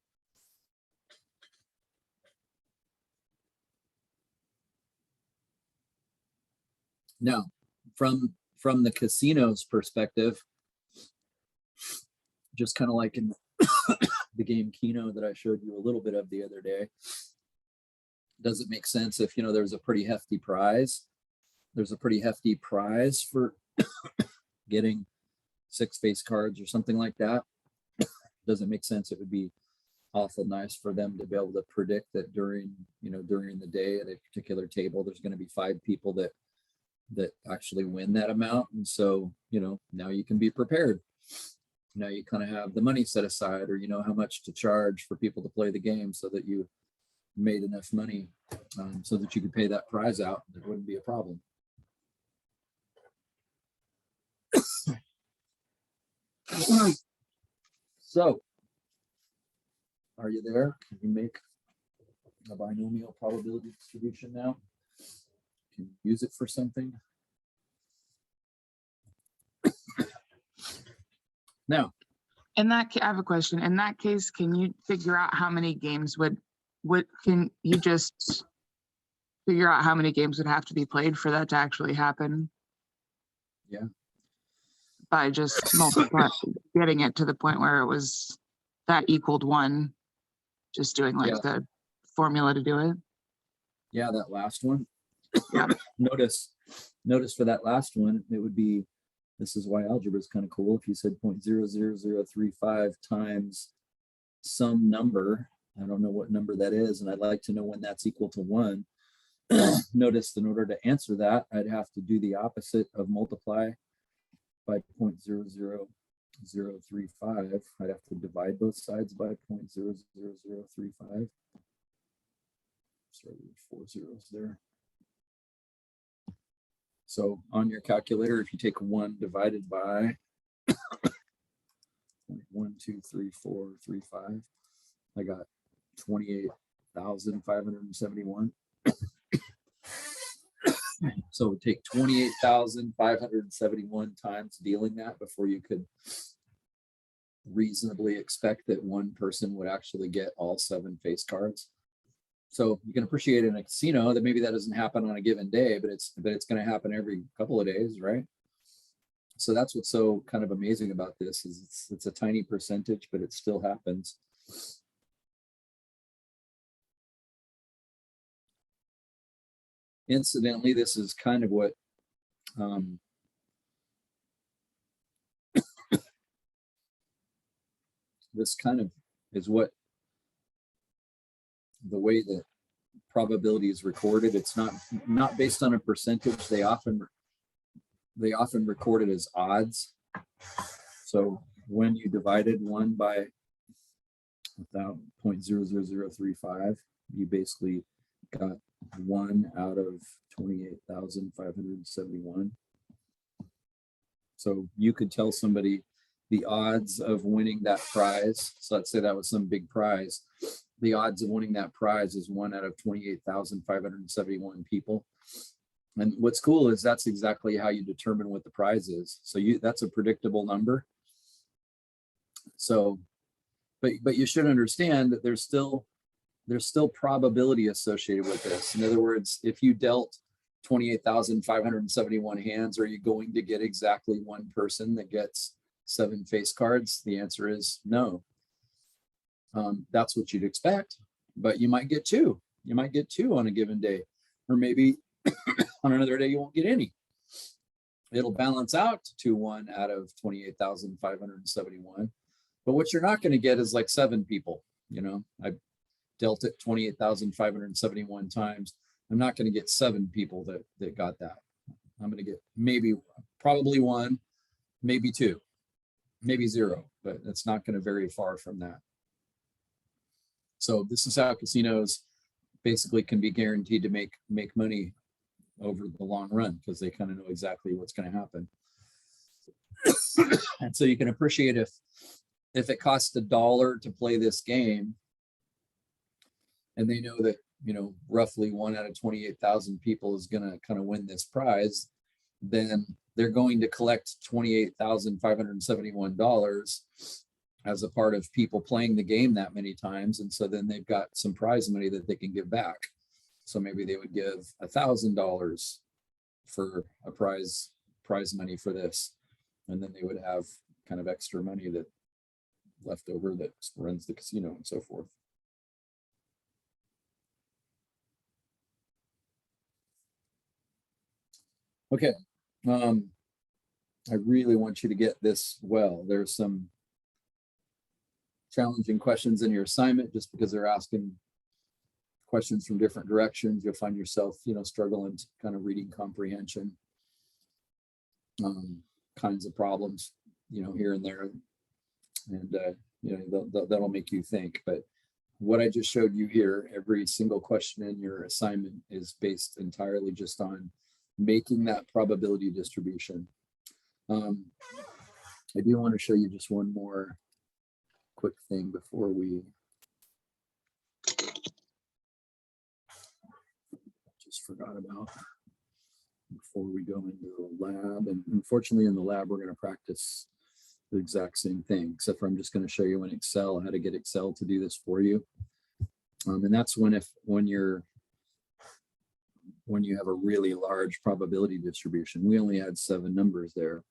Now, from the casino's perspective, just kind of like in the game Keno that I showed you a little bit of the other day, does it make sense if, you know, there's a pretty hefty prize? There's a pretty hefty prize for getting 6 face cards or something like that. Does it make sense? It would be awful nice for them to be able to predict that during the day at a particular table, there's going to be 5 people that actually win that amount. And so, you know, now you can be prepared. Now you kind of have the money set aside, or you know how much to charge for people to play the game so that you made enough money so that you could pay that prize out. It wouldn't be a problem. So, are you there? Can you make a binomial probability distribution now? Can you use it for something? Now, In that, I have a question. In that case, can you figure out how many games can you just figure out how many games would have to be played for that to actually happen? Yeah. By just getting it to the point where it was that equaled 1, just doing like the formula to do it. Yeah, that last one. Yeah. Notice for that last one, it would be, this is why algebra is kind of cool. If you said 0.00035 times some number, I don't know what number that is, and I'd like to know when that's equal to 1. Notice in order to answer that, I'd have to do the opposite of multiply by 0.00035. I'd have to divide both sides by 0.00035. Sorry, 4 zeros there. So on your calculator, if you take 1 divided by 1, 2, 3, 4, 3, 5, I got 28,571. So it would take 28,571 times dealing that before you could reasonably expect that one person would actually get all 7 face cards. So you can appreciate in a casino that maybe that doesn't happen on a given day, but it's going to happen every couple of days, right? So that's what's so kind of amazing about this is it's a tiny percentage, but it still happens. Incidentally, this is kind of what this kind of is what the way that probability is recorded. It's not based on a percentage. They often record it as odds. So when you divided 1 by 0.00035, you basically got 1 out of 28,571. So you could tell somebody the odds of winning that prize. So let's say that was some big prize. The odds of winning that prize is 1 out of 28,571 people. And what's cool is that's exactly how you determine what the prize is. So that's a predictable number. So, but you should understand that there's still probability associated with this. In other words, if you dealt 28,571 hands, are you going to get exactly one person that gets 7 face cards? The answer is no. That's what you'd expect, but you might get 2. You might get 2 on a given day, or maybe on another day you won't get any. It'll balance out to 1 out of 28,571. But what you're not going to get is like 7 people. You know, I dealt it 28,571 times. I'm not going to get 7 people that got that. I'm going to get probably 1, maybe 2, maybe 0, but it's not going to vary far from that. So this is how casinos basically can be guaranteed to make money over the long run, because they kind of know exactly what's going to happen. And so you can appreciate if it costs $1 to play this game, and they know that, you know, roughly 1 out of 28,000 people is going to kind of win this prize, then they're going to collect $28,571 as a part of people playing the game that many times. And so then they've got some prize money that they can give back. So maybe they would give $1,000 for a prize money for this. And then they would have kind of extra money that left over that runs the casino and so forth. Okay. I really want you to get this well. There's some challenging questions in your assignment just because they're asking questions from different directions. You'll find yourself, you know, struggling to kind of reading comprehension kinds of problems, you know, here and there. And, you know, that'll make you think. But what I just showed you here, every single question in your assignment is based entirely just on making that probability distribution. I do want to show you just one more quick thing before we forgot about before we go into the lab. And unfortunately in the lab, we're going to practice the exact same thing, except for I'm just going to show you in Excel how to get Excel to do this for you. And that's when you have a really large probability distribution. We only had 7 numbers there.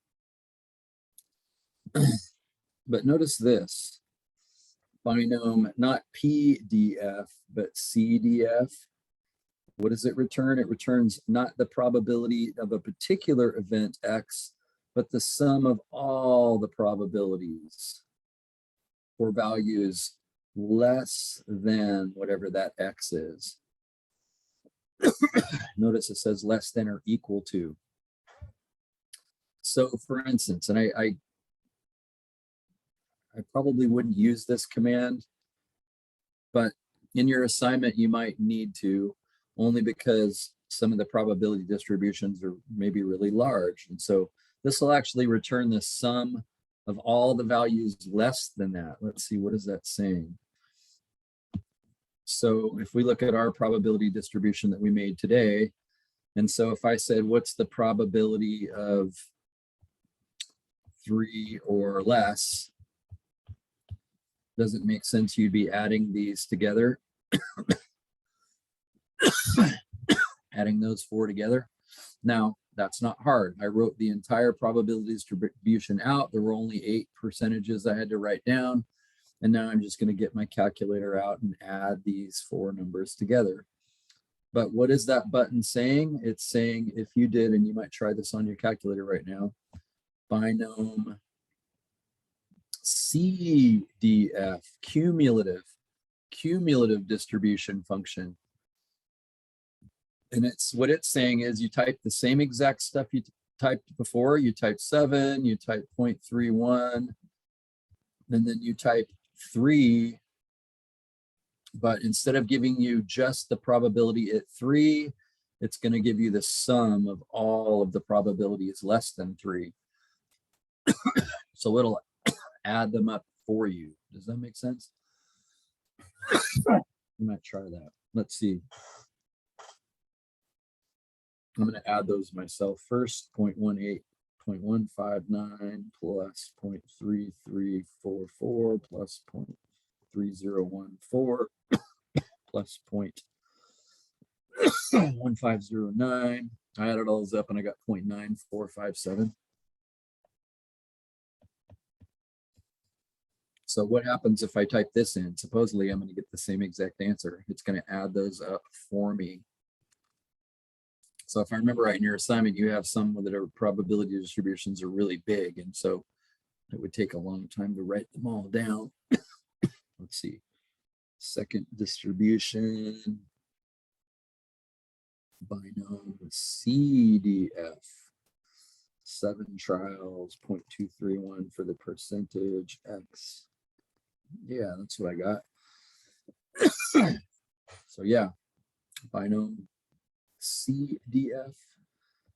But notice this binom, not PDF, but CDF. What does it return? It returns not the probability of a particular event X, but the sum of all the probabilities for values less than whatever that X is. Notice it says less than or equal to. So for instance, and I probably wouldn't use this command, but in your assignment, you might need to, only because some of the probability distributions are maybe really large. And so this will actually return the sum of all the values less than that. Let's see, what is that saying? So if we look at our probability distribution that we made today, and so if I said, what's the probability of 3 or less, doesn't make sense you'd be adding these together. Adding those 4 together. Now, that's not hard. I wrote the entire probability distribution out. There were only 8 percentages I had to write down. And now I'm just going to get my calculator out and add these 4 numbers together. But what is that button saying? It's saying if you did, and you might try this on your calculator right now, binom CDF, cumulative distribution function. And it's what it's saying is you type the same exact stuff you typed before. You type 7, you type 0.31, and then you type 3, But instead of giving you just the probability at 3, it's going to give you the sum of all of the probabilities less than 3. So it'll add them up for you. Does that make sense? You might try that. Let's see. I'm going to add those myself first. 0.18, 0.159 plus 0.3344 plus 0.3014 plus 0.1509. I added all those up and I got 0.9457. So what happens if I type this in? Supposedly I'm going to get the same exact answer. It's going to add those up for me. So if I remember right in your assignment, you have some that are probability distributions are really big. And so it would take a long time to write them all down. Let's see. Second distribution. Binom CDF. 7 trials, 0.231 for the percentage X. Yeah, that's what I got. So yeah, binom CDF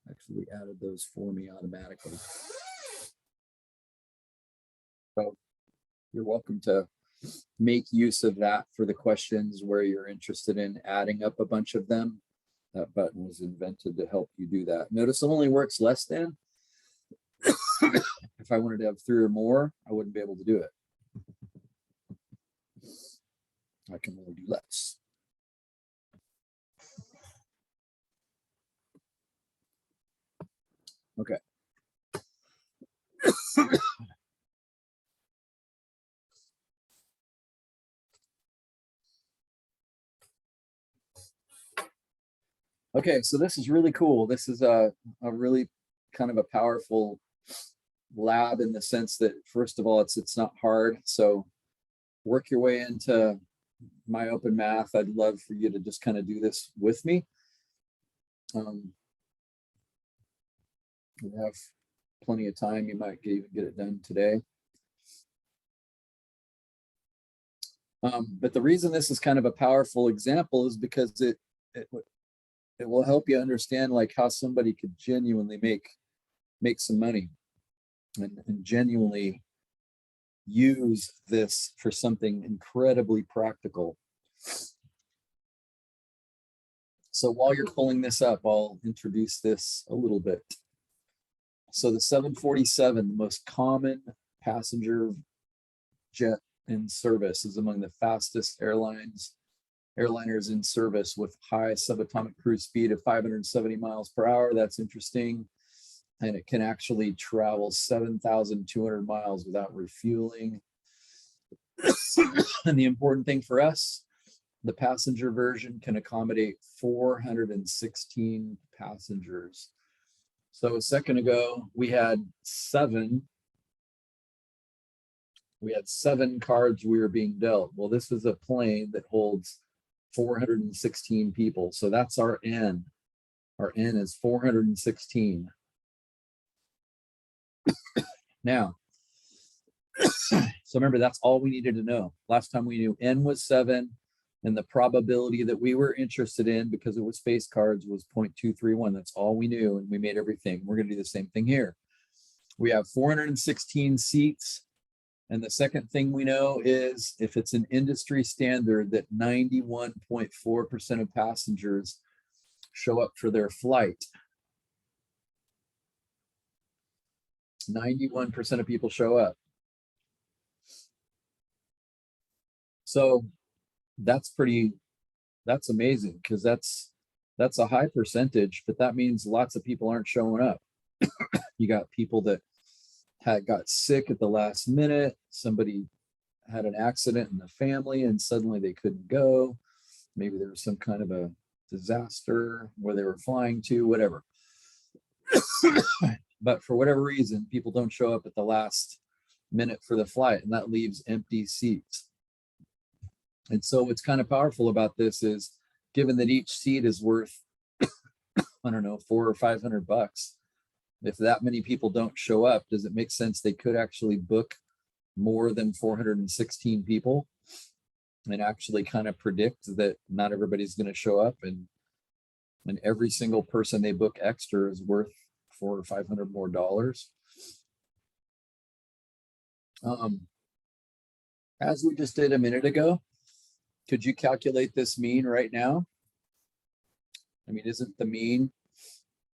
actually added those for me automatically. So you're welcome to make use of that for the questions where you're interested in adding up a bunch of them. That button was invented to help you do that. Notice it only works less than. If I wanted to have 3 or more, I wouldn't be able to do it. I can only do less. Okay. Okay, so this is really cool. This is a really kind of a powerful lab in the sense that, first of all, it's not hard. So work your way into my open math. I'd love for you to just kind of do this with me. We have plenty of time. You might even get it done today. But the reason this is kind of a powerful example is because it will help you understand like how somebody could genuinely make some money and genuinely use this for something incredibly practical. So while you're pulling this up, I'll introduce this a little bit. So the 747, the most common passenger jet in service, is among the fastest airliners in service with high subatomic cruise speed of 570 miles per hour. That's interesting. And it can actually travel 7,200 miles without refueling. And the important thing for us, the passenger version can accommodate 416 passengers. So a second ago, we had 7 cards we were being dealt. Well, this is a plane that holds 416 people. So that's our N. Our N is 416. Now, so remember, that's all we needed to know. Last time we knew N was 7, and the probability that we were interested in, because it was face cards, was 0.231. That's all we knew, and we made everything. We're going to do the same thing here. We have 416 seats, and the second thing we know is if it's an industry standard that 91.4% of passengers show up for their flight. 91% of people show up. So that's amazing, because that's a high percentage, but that means lots of people aren't showing up. You got people that got sick at the last minute. Somebody had an accident in the family and suddenly they couldn't go. Maybe there was some kind of a disaster where they were flying to, whatever. But for whatever reason, people don't show up at the last minute for the flight, and that leaves empty seats. And so what's kind of powerful about this is, given that each seat is worth, I don't know, $400 or $500, if that many people don't show up, does it make sense they could actually book more than 416 people? and actually kind of predict that not everybody's going to show up, and every single person they book extra is worth $400 or $500 more dollars. As we just did a minute ago, could you calculate this mean right now? I mean, isn't the mean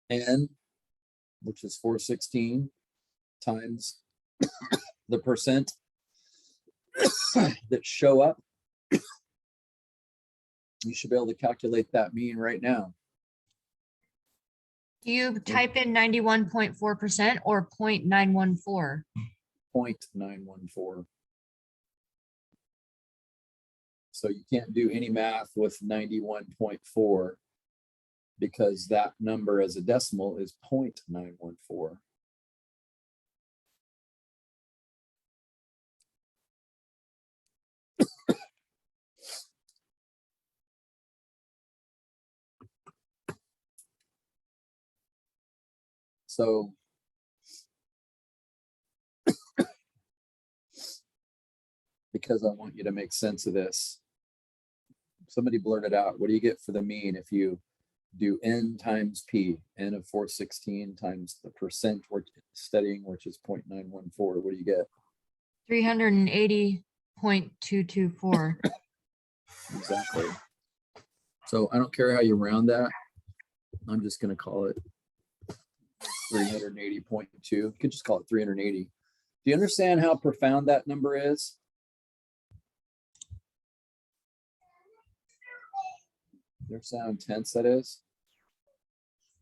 n, which is 416, times the percent that show up? You should be able to calculate that mean right now. Do you type in 91.4% or 0.914? 0.914. So you can't do any math with 91.4 because that number as a decimal is 0.914. So because I want you to make sense of this, somebody blurted out, what do you get for the mean if you do n times p, n of 416 times the percent we're studying, which is 0.914? What do you get? 380.224. Exactly. So I don't care how you round that. I'm just going to call it 380.2. You could just call it 380. Do you understand how profound that number is? There's how intense that is.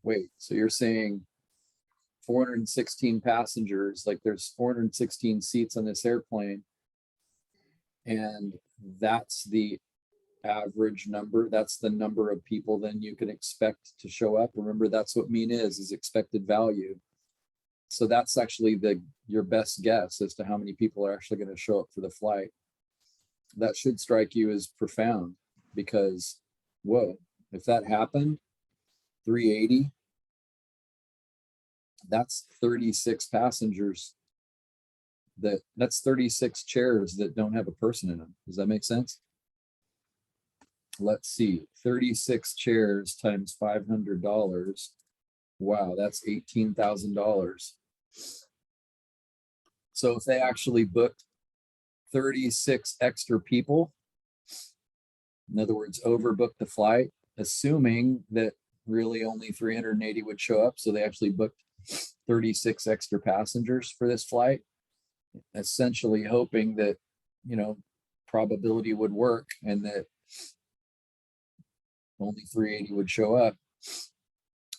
Wait, so you're saying 416 passengers, like there's 416 seats on this airplane, and that's the average number. That's the number of people then you can expect to show up. Remember, that's what mean is expected value. So that's actually your best guess as to how many people are actually going to show up for the flight. That should strike you as profound, because whoa, if that happened, 380, that's 36 passengers. That's 36 chairs that don't have a person in them. Does that make sense? Let's see, 36 chairs times $500. Wow, that's $18,000. So if they actually booked 36 extra people, in other words, overbooked the flight, assuming that really only 380 would show up, so they actually booked 36 extra passengers for this flight, essentially hoping that, probability would work and that only 380 would show up.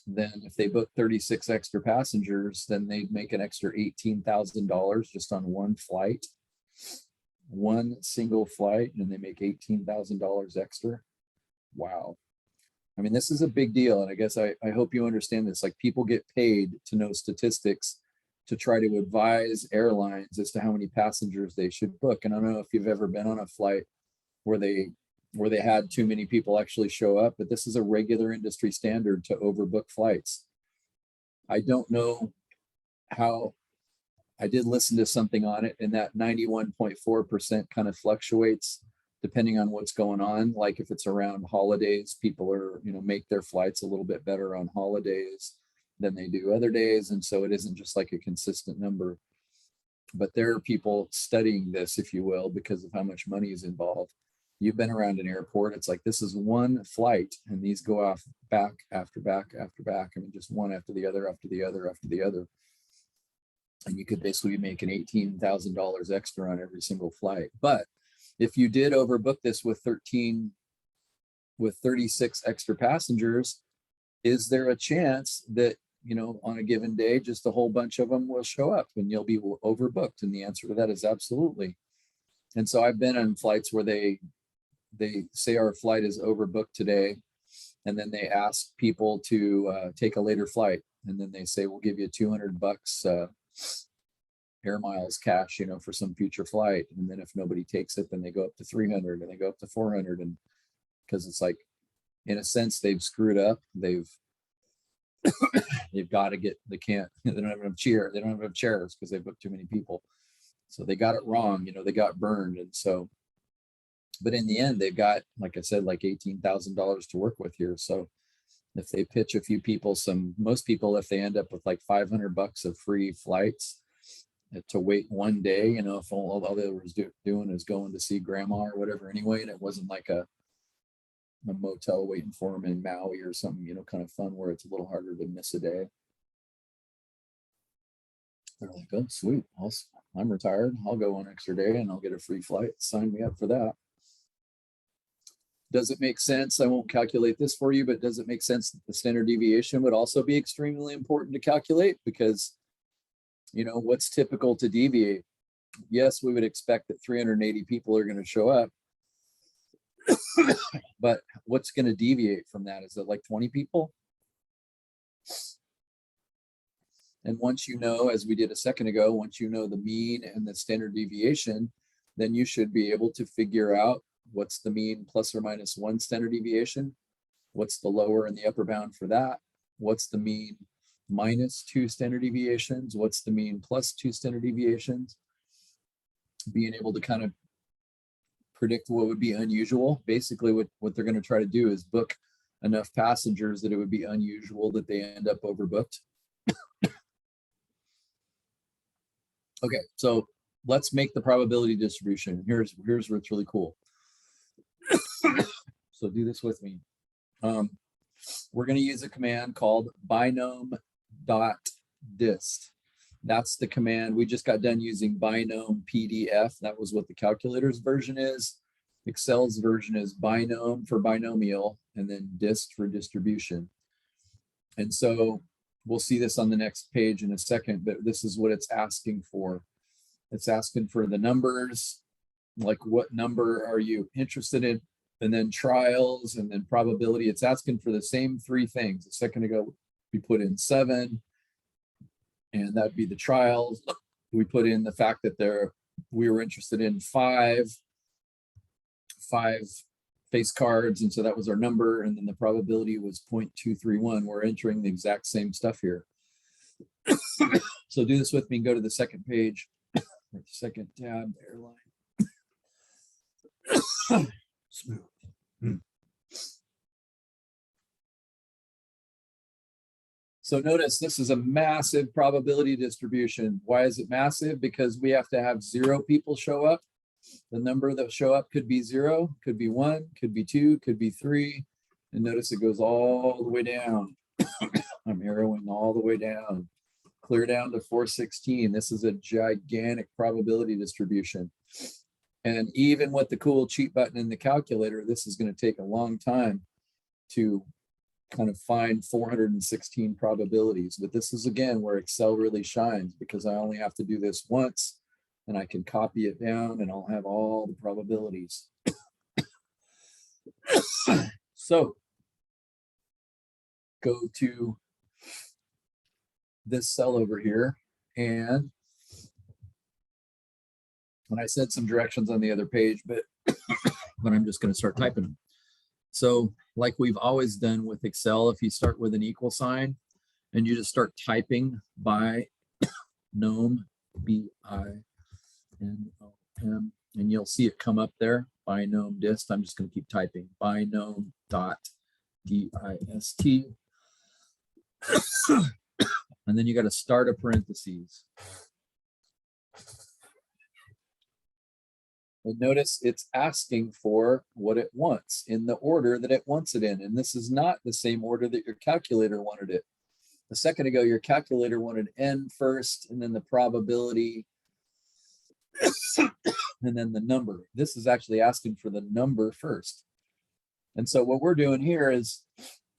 Then if they book 36 extra passengers, then they'd make an extra $18,000 just on one flight, one single flight, and they make $18,000 extra. Wow. I mean, this is a big deal. And I guess I hope you understand this. Like, people get paid to know statistics to try to advise airlines as to how many passengers they should book. And I don't know if you've ever been on a flight where they had too many people actually show up, but this is a regular industry standard to overbook flights. I don't know how. I did listen to something on it, and that 91.4% kind of fluctuates depending on what's going on. Like if it's around holidays, people are, make their flights a little bit better on holidays than they do other days. And so it isn't just like a consistent number, but there are people studying this, if you will, because of how much money is involved. You've been around an airport. It's like, this is one flight and these go off back after back after back. I mean, just one after the other, after the other, after the other. And you could basically make an $18,000 extra on every single flight. But if you did overbook this with 36 extra passengers, is there a chance that, on a given day, just a whole bunch of them will show up and you'll be overbooked? And the answer to that is absolutely. And so I've been on flights where they say our flight is overbooked today, and then they ask people to take a later flight, and then they say, we'll give you $200 air miles cash, for some future flight. And then if nobody takes it, then they go up to 300 and they go up to 400. And because it's like, in a sense, they've screwed up. They've got to get, they don't have enough chairs because they booked too many people. So they got it wrong, they got burned. And so But in the end, they've got, like I said, like $18,000 to work with here. So if they pitch a few people, most people, if they end up with like $500 of free flights to wait one day, you know, if all they was doing is going to see grandma or whatever anyway, and it wasn't like a motel waiting for them in Maui or something, you know, kind of fun where it's a little harder to miss a day. They're like, oh, sweet. I'm retired. I'll go one extra day and I'll get a free flight. Sign me up for that. Does it make sense? I won't calculate this for you, but does it make sense that the standard deviation would also be extremely important to calculate? Because, you know, what's typical to deviate? Yes, we would expect that 380 people are going to show up. But what's going to deviate from that? Is it like 20 people? And once you know, as we did a second ago, once you know the mean and the standard deviation, then you should be able to figure out what's the mean plus or minus 1 standard deviation, what's the lower and the upper bound for that, what's the mean minus 2 standard deviations, what's the mean plus 2 standard deviations, being able to kind of predict what would be unusual. Basically what they're going to try to do is book enough passengers that it would be unusual that they end up overbooked. Okay, so let's make the probability distribution. Here's where it's really cool. So do this with me. We're going to use a command called binom.dist. That's the command. We just got done using binom PDF. That was what the calculator's version is. Excel's version is binom for binomial and then dist for distribution. And so we'll see this on the next page in a second, but this is what it's asking for. It's asking for the numbers, like what number are you interested in, and then trials, and then probability. It's asking for the same 3 things. A second ago, we put in 7, and that'd be the trials. We put in the fact that we were interested in 5 face cards, and so that was our number, and then the probability was 0.231. We're entering the exact same stuff here. So do this with me and go to the second page, or the second tab, airline. Smooth. So notice this is a massive probability distribution. Why is it massive? Because we have to have 0 people show up. The number that show up could be 0, could be 1, could be 2, could be 3. And notice it goes all the way down. I'm arrowing all the way down, clear down to 416. This is a gigantic probability distribution. And even with the cool cheat button in the calculator, this is going to take a long time to kind of find 416 probabilities. But this is, again, where Excel really shines, because I only have to do this once and I can copy it down and I'll have all the probabilities. So go to this cell over here, and I said some directions on the other page, but I'm just going to start typing them. So like we've always done with Excel, if you start with an equal sign and you just start typing by binom, binom, and you'll see it come up there, binom dist. I'm just going to keep typing binom dot dist. And then you got to start a parentheses. And notice it's asking for what it wants in the order that it wants it in. And this is not the same order that your calculator wanted it. A second ago, your calculator wanted n first, and then the probability, and then the number. This is actually asking for the number first. And so what we're doing here is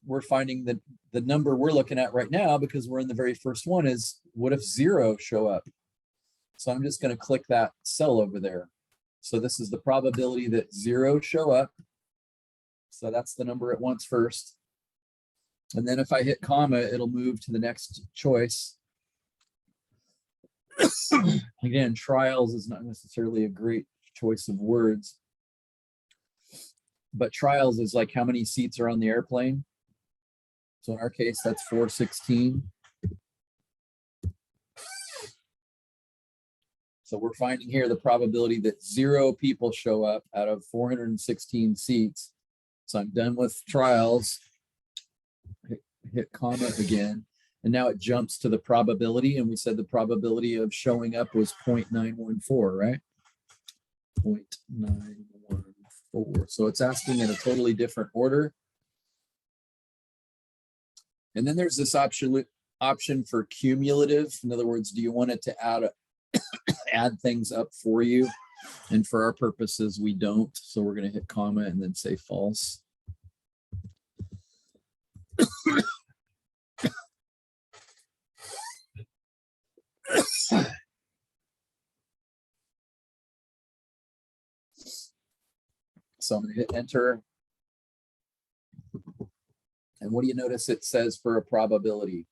we're finding that the number we're looking at right now, because we're in the very first one, is what if 0 show up? So I'm just going to click that cell over there. So this is the probability that 0 show up. So that's the number it wants first. And then if I hit comma, it'll move to the next choice. Again, trials is not necessarily a great choice of words, but trials is like how many seats are on the airplane. So in our case, that's 416. So we're finding here the probability that 0 people show up out of 416 seats. So I'm done with trials. Hit comma again. And now it jumps to the probability. And we said the probability of showing up was 0.914, right? 0.914. So it's asking in a totally different order. And then there's this option for cumulative. In other words, do you want it to add things up for you? And for our purposes, we don't. So we're going to hit comma and then say false. So I'm going to hit enter. And what do you notice it says for a probability?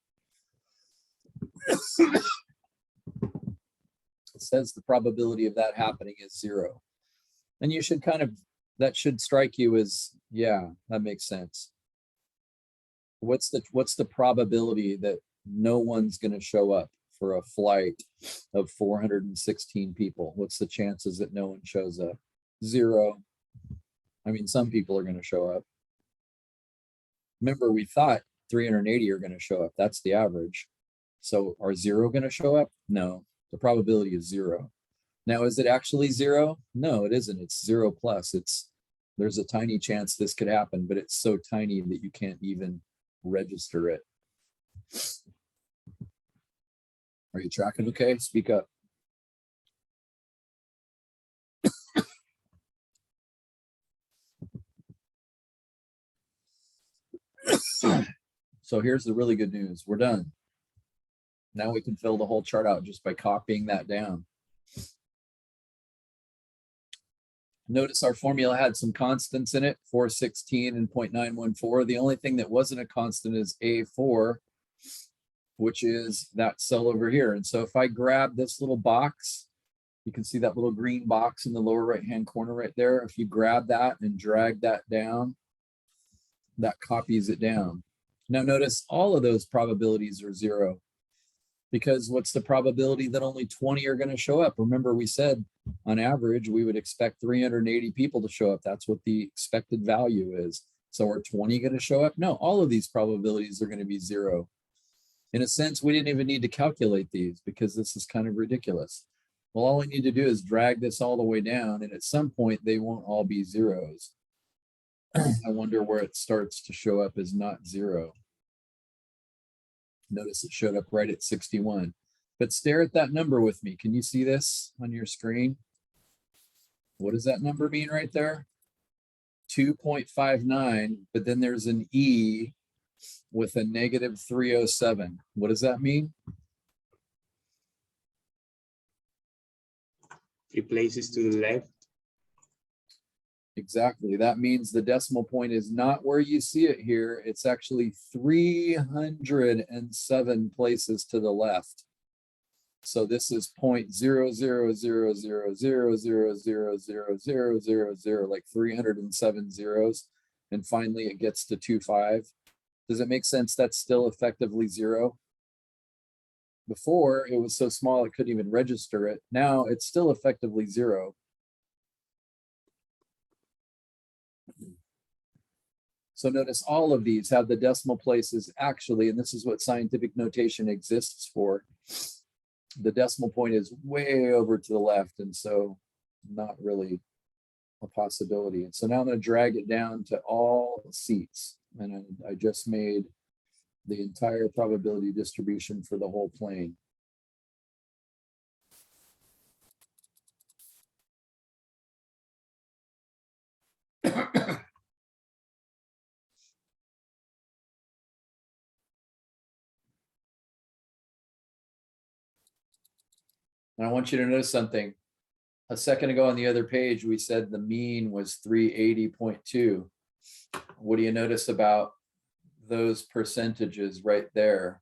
It says the probability of that happening is 0. And you should that should strike you as, yeah, that makes sense. What's the probability that no one's going to show up for a flight of 416 people? What's the chances that no one shows up? 0. I mean, some people are going to show up. Remember, we thought 380 are going to show up. That's the average. So are 0 going to show up? No, the probability is 0. Now, is it actually 0? No, it isn't. It's 0 plus. There's a tiny chance this could happen, but it's so tiny that you can't even register it. Are you tracking okay? Speak up. So here's the really good news. We're done. Now we can fill the whole chart out just by copying that down. Notice our formula had some constants in it, 416 and 0.914. The only thing that wasn't a constant is A4, which is that cell over here. And so if I grab this little box, you can see that little green box in the lower right-hand corner right there. If you grab that and drag that down, that copies it down. Now notice all of those probabilities are 0, because what's the probability that only 20 are going to show up? Remember, we said on average, we would expect 380 people to show up. That's what the expected value is. So are 20 going to show up? No, all of these probabilities are going to be 0. In a sense, we didn't even need to calculate these because this is kind of ridiculous. Well, all I need to do is drag this all the way down, and at some point they won't all be 0s. I wonder where it starts to show up as not 0. Notice it showed up right at 61. But stare at that number with me. Can you see this on your screen? What does that number mean right there? 2.59, but then there's an E with a negative 307. What does that mean? 3 places to the left. Exactly. That means the decimal point is not where you see it here. It's actually 307 places to the left. So this is 0.00000000000, like 307 zeros. And finally it gets to 25. Does it make sense that's still effectively 0? Before it was so small it couldn't even register it. Now it's still effectively 0. So notice all of these have the decimal places actually, and this is what scientific notation exists for. The decimal point is way over to the left, and so not really a possibility. And so now I'm going to drag it down to all seats, and I just made the entire probability distribution for the whole plane. And I want you to notice something. A second ago on the other page, we said the mean was 380.2. What do you notice about those percentages right there?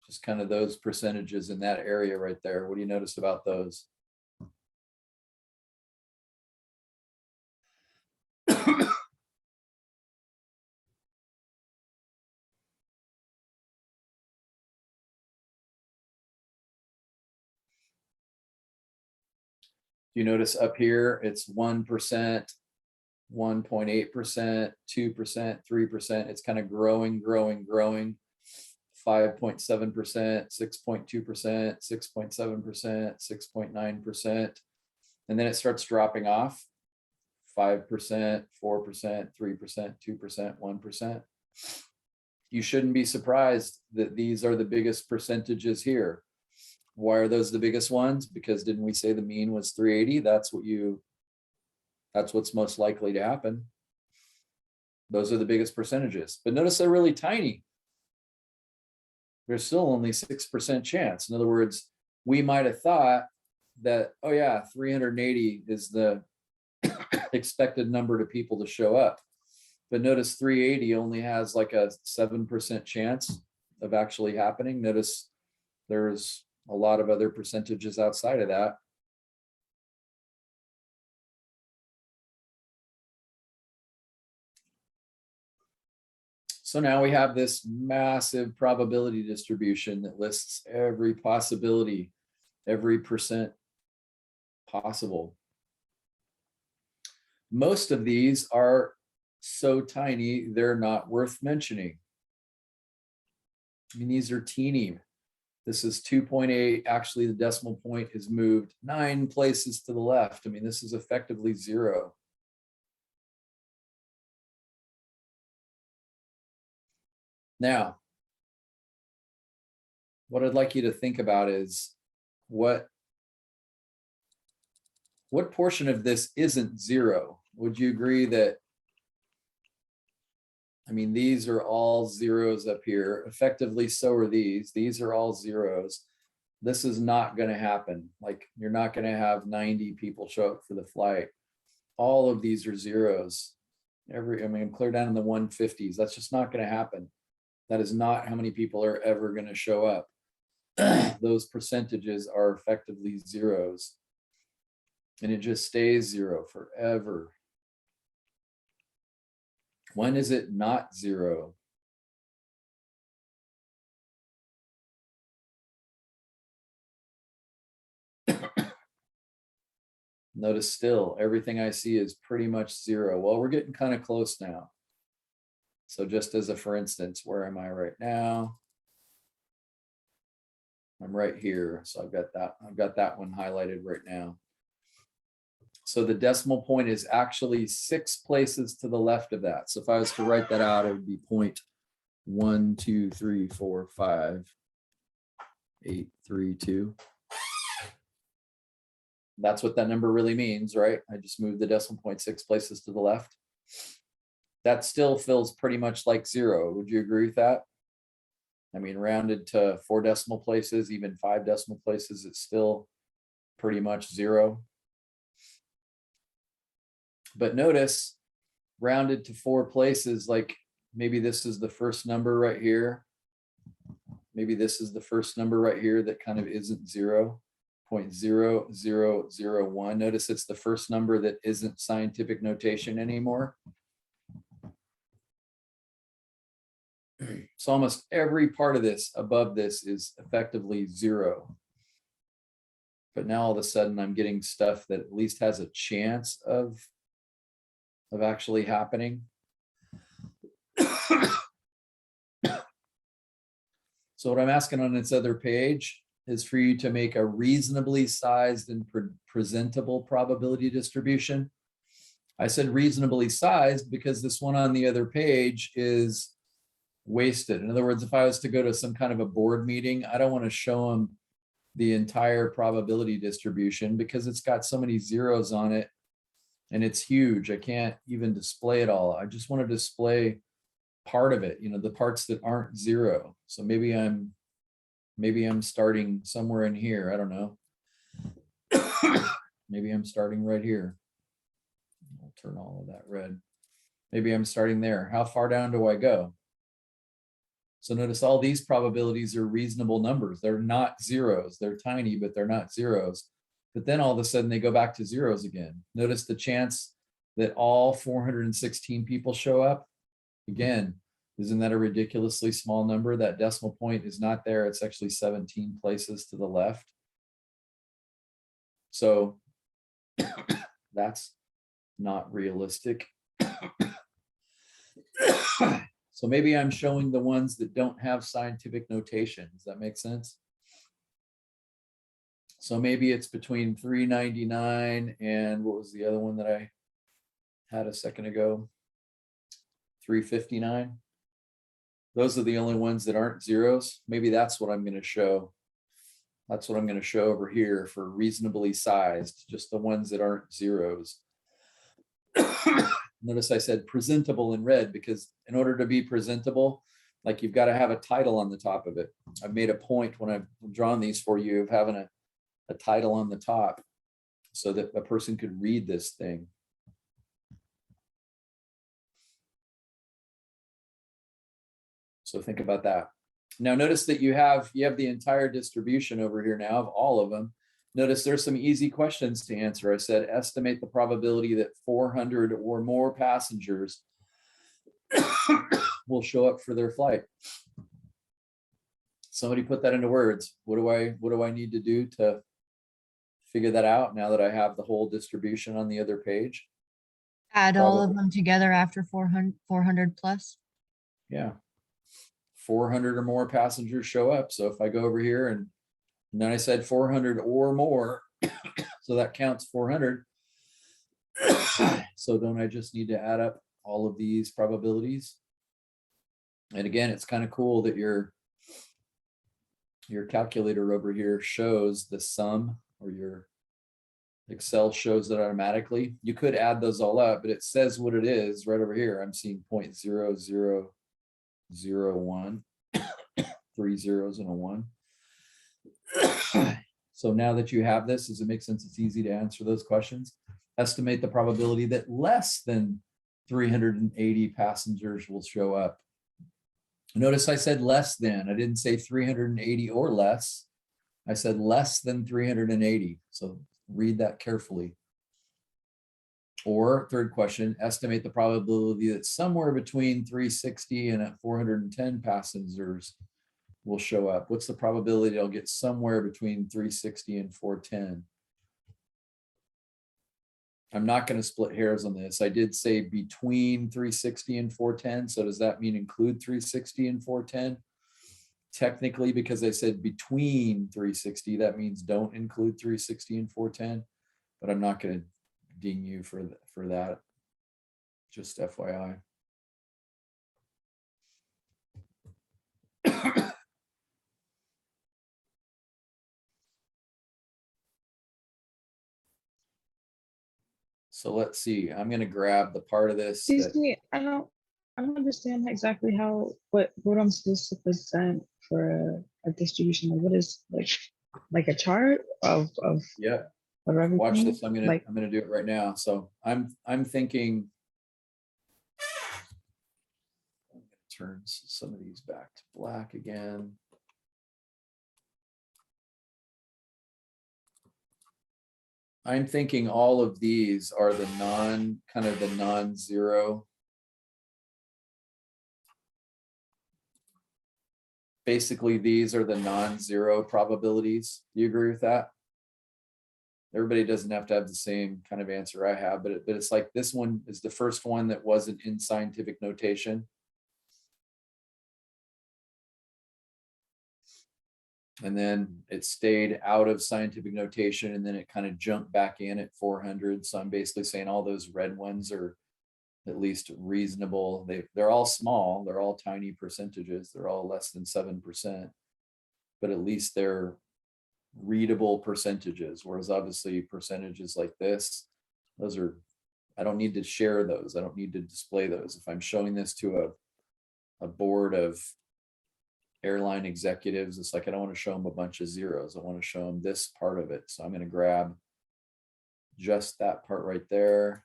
Just kind of those percentages in that area right there. What do you notice about those? You notice up here, it's 1%, 1.8%, 2%, 3%. It's kind of growing, 5.7%, 6.2%, 6.7%, 6.9%. And then it starts dropping off 5%, 4%, 3%, 2%, 1%. You shouldn't be surprised that these are the biggest percentages here. Why are those the biggest ones? Because didn't we say the mean was 380? That's what's most likely to happen. Those are the biggest percentages. But notice they're really tiny. There's still only 6% chance. In other words, we might have thought that, oh yeah, 380 is the expected number to people to show up. But notice 380 only has like a 7% chance of actually happening. Notice there's a lot of other percentages outside of that. So now we have this massive probability distribution that lists every possibility, every percent possible. Most of these are so tiny, they're not worth mentioning. I mean, these are teeny. This is 2.8. Actually, the decimal point is moved 9 places to the left. I mean, this is effectively 0. Now, what I'd like you to think about is what portion of this isn't 0? Would you agree that, I mean, these are all zeros up here. Effectively, so are these. These are all zeros. This is not going to happen. Like, you're not going to have 90 people show up for the flight. All of these are zeros. I mean, clear down in the 150s. That's just not going to happen. That is not how many people are ever going to show up. Those percentages are effectively zeros. And it just stays 0 forever. When is it not 0? Notice still, everything I see is pretty much 0. Well, we're getting kind of close now. So just as a for instance, where am I right now? I'm right here. So I've got that one highlighted right now. So the decimal point is actually 6 places to the left of that. So if I was to write that out, it would be 0.123458832. That's what that number really means, right? I just moved the decimal point 6 places to the left. That still feels pretty much like 0. Would you agree with that? I mean, rounded to 4 decimal places, even 5 decimal places, it's still pretty much 0. But notice, rounded to 4 places, like maybe this is the first number right here. Maybe this is the first number right here that kind of isn't 0. 0.0001. Notice it's the first number that isn't scientific notation anymore. So almost every part of this above this is effectively 0. But now all of a sudden I'm getting stuff that at least has a chance of actually happening. So what I'm asking on this other page is for you to make a reasonably sized and presentable probability distribution. I said reasonably sized because this one on the other page is wasted. In other words, if I was to go to some kind of a board meeting, I don't want to show them the entire probability distribution because it's got so many zeros on it and it's huge. I can't even display it all. I just want to display part of it, you know, the parts that aren't 0. So maybe I'm starting somewhere in here. I don't know. Maybe I'm starting right here. I'll turn all of that red. Maybe I'm starting there. How far down do I go? So notice all these probabilities are reasonable numbers. They're not zeros. They're tiny, but they're not zeros. But then all of a sudden they go back to zeros again. Notice the chance that all 416 people show up. Again, isn't that a ridiculously small number? That decimal point is not there. It's actually 17 places to the left. So That's not realistic. So maybe I'm showing the ones that don't have scientific notation. Does that make sense? So maybe it's between 399 and what was the other one that I had a second ago? 359. Those are the only ones that aren't zeros. Maybe that's what I'm going to show. That's what I'm going to show over here for reasonably sized, just the ones that aren't zeros. Notice I said presentable in red because in order to be presentable, like you've got to have a title on the top of it. I've made a point when I've drawn these for you of having a title on the top so that a person could read this thing. So think about that. Now notice that you have the entire distribution over here now of all of them. Notice there's some easy questions to answer. I said, estimate the probability that 400 or more passengers will show up for their flight. Somebody put that into words. What do I need to do to figure that out now that I have the whole distribution on the other page? Add all of Probably. them together after 400 plus. Yeah. 400 or more passengers show up. So if I go over here and then I said 400 or more, so that counts 400. So don't I just need to add up all of these probabilities? And again, it's kind of cool that your calculator over here shows the sum, or your Excel shows that automatically. You could add those all up, but it says what it is right over here. I'm seeing 0.0001, 3 zeros and a 1. So now that you have this, does it make sense? It's easy to answer those questions. Estimate the probability that less than 380 passengers will show up. Notice I said less than. I didn't say 380 or less. I said less than 380. So read that carefully. Or third question, estimate the probability that somewhere between 360 and 410 passengers will show up. What's the probability I'll get somewhere between 360 and 410? I'm not going to split hairs on this. I did say between 360 and 410. So does that mean include 360 and 410? Technically, because I said between 360, that means don't include 360 and 410. But I'm not going to ding you for that. Just FYI. So let's see, I'm going to grab the part of this. Excuse me, I don't understand exactly what I'm supposed to present for a distribution. Like, what is like a chart of Yeah. of everything? Watch this. I'm Like, gonna do it right now. So I'm thinking. I'm gonna turn some of these back to black again. I'm thinking all of these are the non-zero. Basically, these are the non-zero probabilities. Do you agree with that? Everybody doesn't have to have the same kind of answer I have, but it's like this one is the first one that wasn't in scientific notation. And then it stayed out of scientific notation, and then it kind of jumped back in at 400. So I'm basically saying all those red ones are at least reasonable. They're all small. They're all tiny percentages. They're all less than 7%, but at least they're readable percentages. Whereas obviously percentages like this, those are, I don't need to share those. I don't need to display those. If I'm showing this to a board of airline executives, it's like, I don't want to show them a bunch of zeros. I want to show them this part of it. So I'm going to grab just that part right there,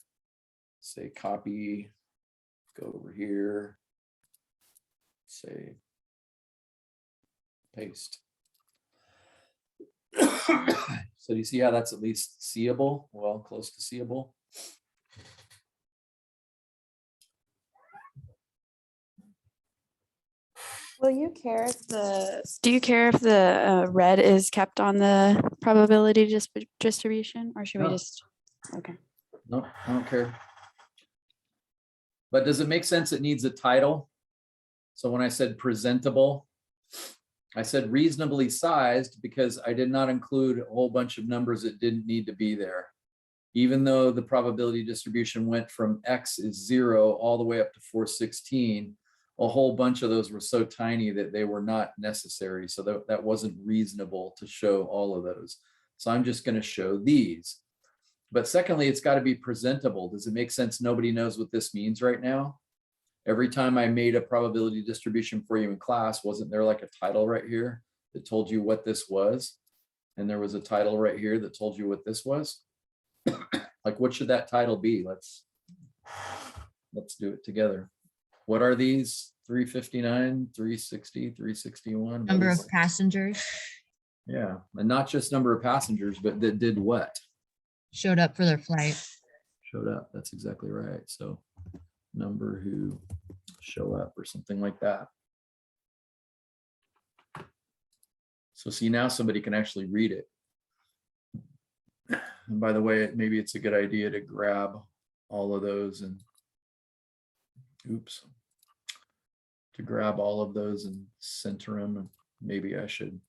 say copy, go over here, say paste. So do you see how that's at least seeable? Well, close to seeable. Will you care if do you care if the red is kept on the probability distribution, or should we No. just? Okay. No, I don't care. But does it make sense it needs a title? So when I said presentable, I said reasonably sized because I did not include a whole bunch of numbers that didn't need to be there. Even though the probability distribution went from X is 0 all the way up to 416, a whole bunch of those were so tiny that they were not necessary. So that wasn't reasonable to show all of those. So I'm just going to show these. But secondly, it's got to be presentable. Does it make sense? Nobody knows what this means right now. Every time I made a probability distribution for you in class, wasn't there like a title right here that told you what this was? And there was a title right here that told you what this was. Like, what should that title be? Let's do it together. What are these? 359, 360, 361? What Number is of passengers Yeah, and not just number of passengers, but that did what? showed up for their flight. Showed up. That's exactly right. So number who show up or something like that. So see, now somebody can actually read it. And by the way, maybe it's a good idea to grab all of those and to grab all of those and center them. And maybe I should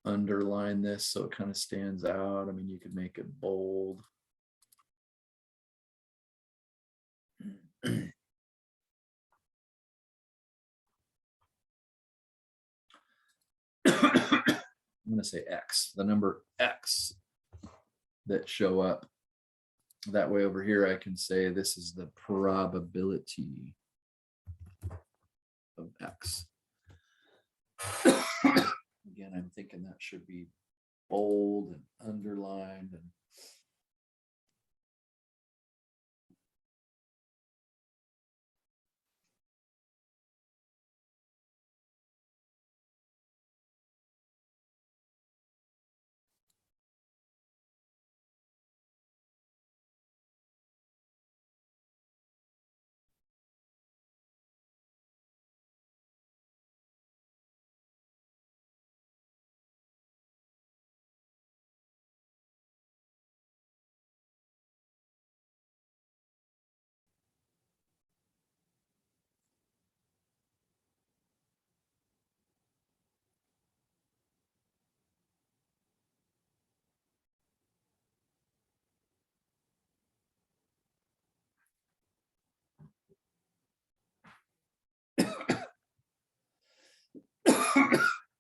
underline this so it kind of stands out. I mean, you could make it bold. I'm going to say X, the number X that show up. That way over here, I can say this is the probability of X. Again, I'm thinking that should be bold and underlined and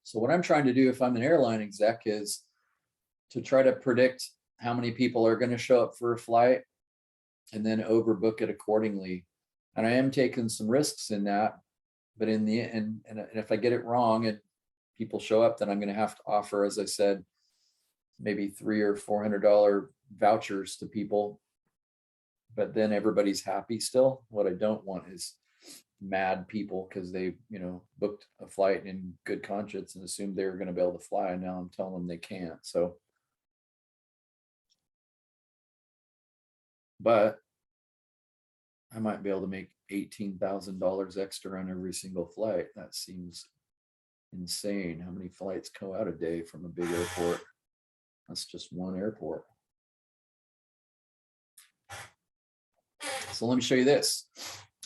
so what I'm trying to do if I'm an airline exec is to try to predict how many people are going to show up for a flight and then overbook it accordingly. And I am taking some risks in that, but in the end, and if I get it wrong and people show up, then I'm going to have to offer, as I said, maybe $300 or $400 vouchers to people. But then everybody's happy still. What I don't want is mad people because they, booked a flight in good conscience and assumed they were going to be able to fly. And now I'm telling them they can't. So, but I might be able to make $18,000 extra on every single flight. That seems insane. How many flights go out a day from a big airport? That's just one airport. So let me show you this.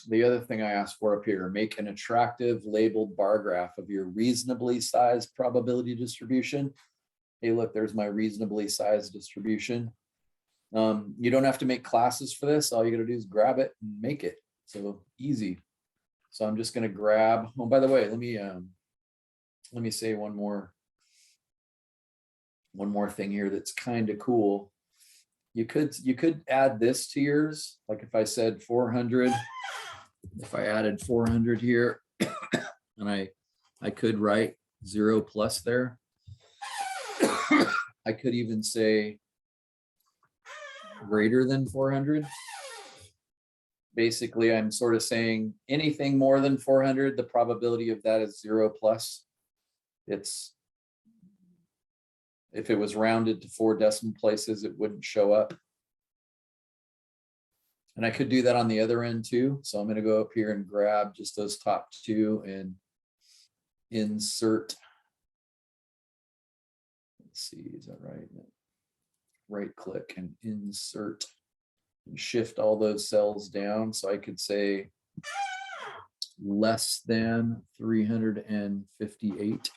The other thing I asked for up here, make an attractive labeled bar graph of your reasonably sized probability distribution. Hey, look, there's my reasonably sized distribution. You don't have to make classes for this. All you got to do is grab it and make it. So easy. So I'm just going to grab. Oh, by the way, let me say one more thing here that's kind of cool. You could add this to yours. Like if I said 400, if I added 400 here, and I could write 0 plus there. I could even say greater than 400. Basically, I'm sort of saying anything more than 400, the probability of that is 0 plus. It's, if it was rounded to 4 decimal places, it wouldn't show up. And I could do that on the other end too. So I'm going to go up here and grab just those top 2 and insert. Let's see, is that right? right click and insert and shift all those cells down. So I could say less than 358.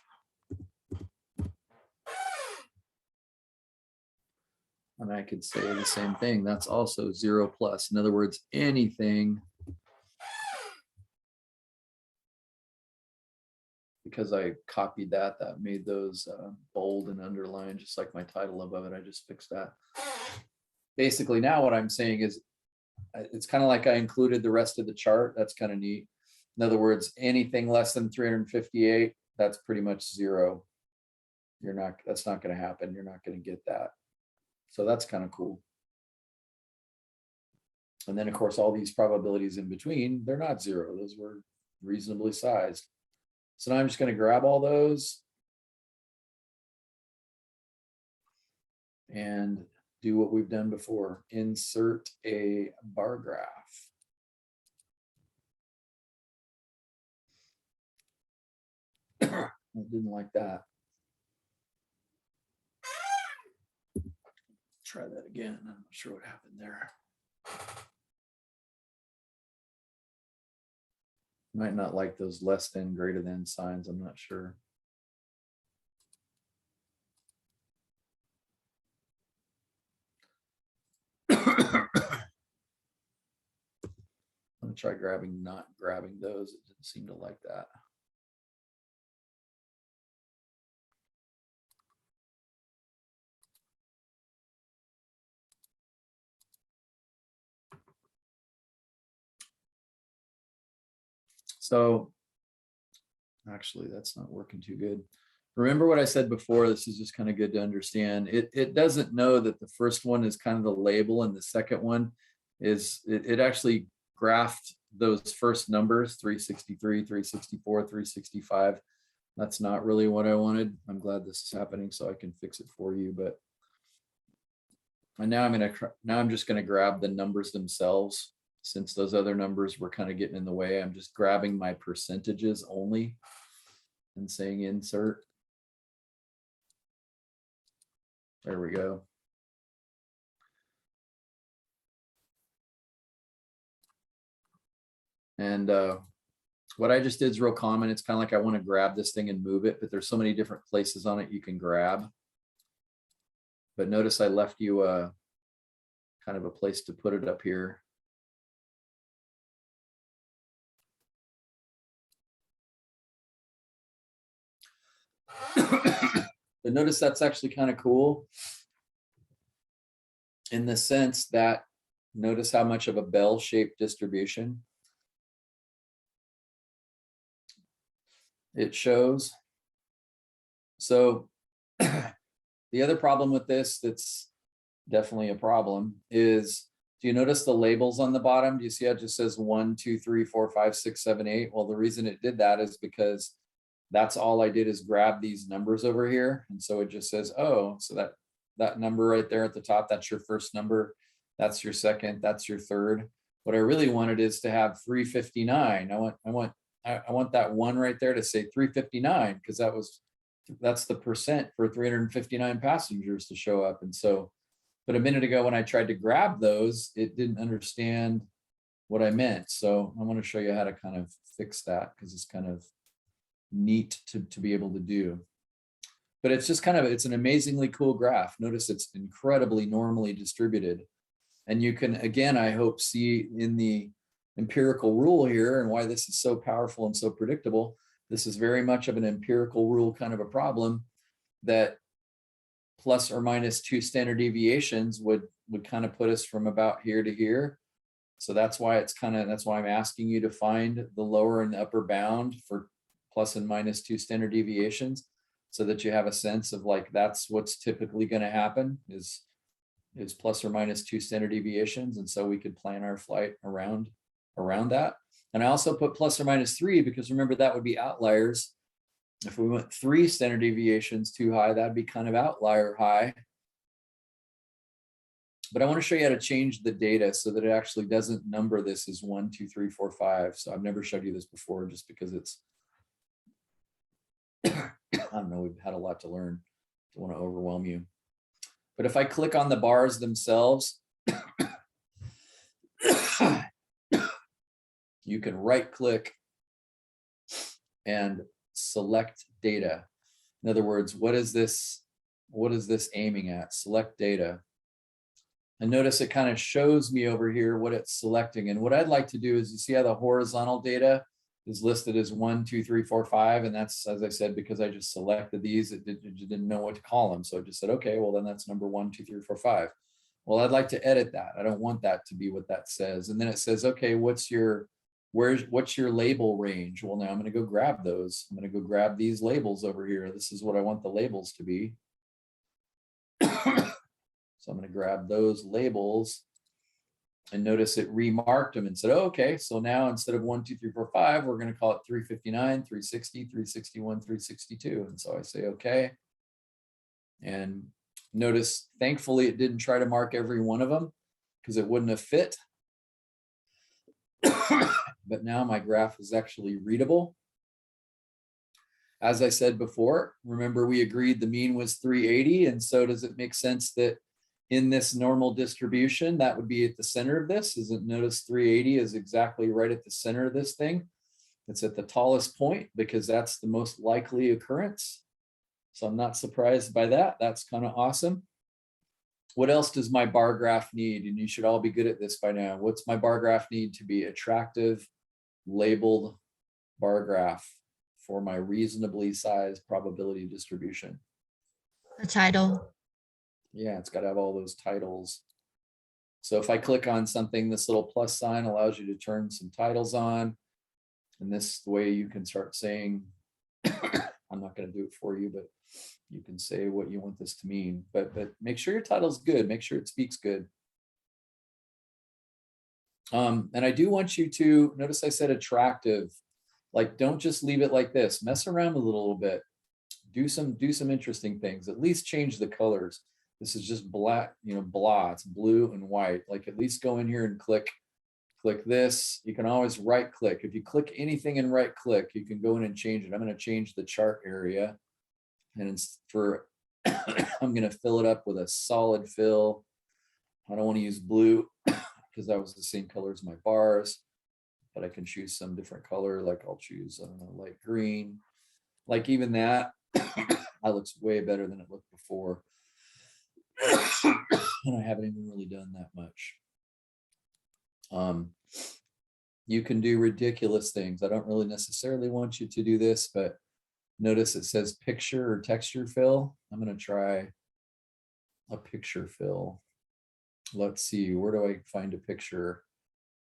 And I could say the same thing. That's also 0 plus. In other words, anything. Because I copied that, that made those bold and underlined, just like my title above it. I just fixed that. Basically, now what I'm saying is, it's kind of like I included the rest of the chart. That's kind of neat. In other words, anything less than 358, that's pretty much 0. That's not going to happen. You're not going to get that. So that's kind of cool. And then of course, all these probabilities in between, they're not 0. Those were reasonably sized. So now I'm just going to grab all those and do what we've done before. Insert a bar graph. I didn't like that. Try that again. I'm not sure what happened there. Might not like those less than, greater than signs. I'm not sure. I'm gonna try not grabbing those. It didn't seem to like that. So actually, that's not working too good. Remember what I said before, this is just kind of good to understand. It doesn't know that the first one is kind of the label and the second one is, it actually graphed those first numbers, 363, 364, 365. That's not really what I wanted. I'm glad this is happening so I can fix it for you. But and now I'm just going to grab the numbers themselves, since those other numbers were kind of getting in the way. I'm just grabbing my percentages only and saying insert. There we go. And what I just did is real common. It's kind of like I want to grab this thing and move it, but there's so many different places on it you can grab. But notice I left you a kind of a place to put it up here. But notice that's actually kind of cool in the sense that, notice how much of a bell-shaped distribution it shows. So the other problem with this, that's definitely a problem, is, do you notice the labels on the bottom? Do you see how it just says 1, 2, 3, 4, 5, 6, 7, 8? Well, the reason it did that is because that's all I did is grab these numbers over here. And so it just says, oh, so that number right there at the top, that's your first number. That's your second, that's your third. What I really wanted is to have 359. I want that one right there to say 359, because that's the percent for 359 passengers to show up. And so, but a minute ago when I tried to grab those, it didn't understand what I meant. So I want to show you how to kind of fix that, because it's kind of neat to be able to do. But it's just kind of, it's an amazingly cool graph. Notice it's incredibly normally distributed. And you can, again, I hope, see in the empirical rule here and why this is so powerful and so predictable. This is very much of an empirical rule kind of a problem, that plus or minus 2 standard deviations would kind of put us from about here to here. So that's why that's why I'm asking you to find the lower and upper bound for plus and minus 2 standard deviations, so that you have a sense of like, that's what's typically going to happen is plus or minus 2 standard deviations. And so we could plan our flight around that. And I also put plus or minus 3, because remember, that would be outliers. If we went 3 standard deviations too high, that'd be kind of outlier high. But I want to show you how to change the data so that it actually doesn't number this as 1, 2, 3, 4, 5. So I've never showed you this before, just because it's, I don't know, we've had a lot to learn. Don't want to overwhelm you. But if I click on the bars themselves, you can right click and select data. In other words, what is this aiming at? Select data. And notice it kind of shows me over here what it's selecting. And what I'd like to do is, you see how the horizontal data is listed as 1, 2, 3, 4, 5. And that's, as I said, because I just selected these, it didn't know what to call them. So it just said, okay, well then that's number 1, 2, 3, 4, 5. Well, I'd like to edit that. I don't want that to be what that says. And then it says, okay, what's your label range? Well, now I'm going to go grab those. I'm going to go grab these labels over here. This is what I want the labels to be. So I'm going to grab those labels, and notice it remarked them and said, oh, okay, so now instead of 1, 2, 3, 4, 5, we're going to call it 359, 360, 361, 362. And so I say, okay. And notice, thankfully, it didn't try to mark every one of them because it wouldn't have fit. But now my graph is actually readable. As I said before, remember we agreed the mean was 380. And so does it make sense that in this normal distribution, that would be at the center of this? Isn't, notice 380 is exactly right at the center of this thing. It's at the tallest point because that's the most likely occurrence. So I'm not surprised by that. That's kind of awesome. What else does my bar graph need? And you should all be good at this by now. What's my bar graph need to be? Attractive, labeled bar graph for my reasonably sized probability distribution. The title. Yeah, it's got to have all those titles. So if I click on something, this little plus sign allows you to turn some titles on. And this way you can start saying, I'm not going to do it for you, but you can say what you want this to mean. But make sure your title's good. Make sure it speaks good. And I do want you to notice I said attractive. Like, don't just leave it like this. Mess around with it a little bit. Do some interesting things. At least change the colors. This is just black, blah. It's blue and white. Like, at least go in here and click this. You can always right click. If you click anything and right click, you can go in and change it. I'm going to change the chart area, and it's for I'm going to fill it up with a solid fill. I don't want to use blue because that was the same color as my bars, but I can choose some different color. Like I'll choose, I don't know, light green. Like even that looks way better than it looked before. And I haven't even really done that much. You can do ridiculous things. I don't really necessarily want you to do this, but notice it says picture or texture fill. I'm going to try a picture fill. Let's see, where do I find a picture?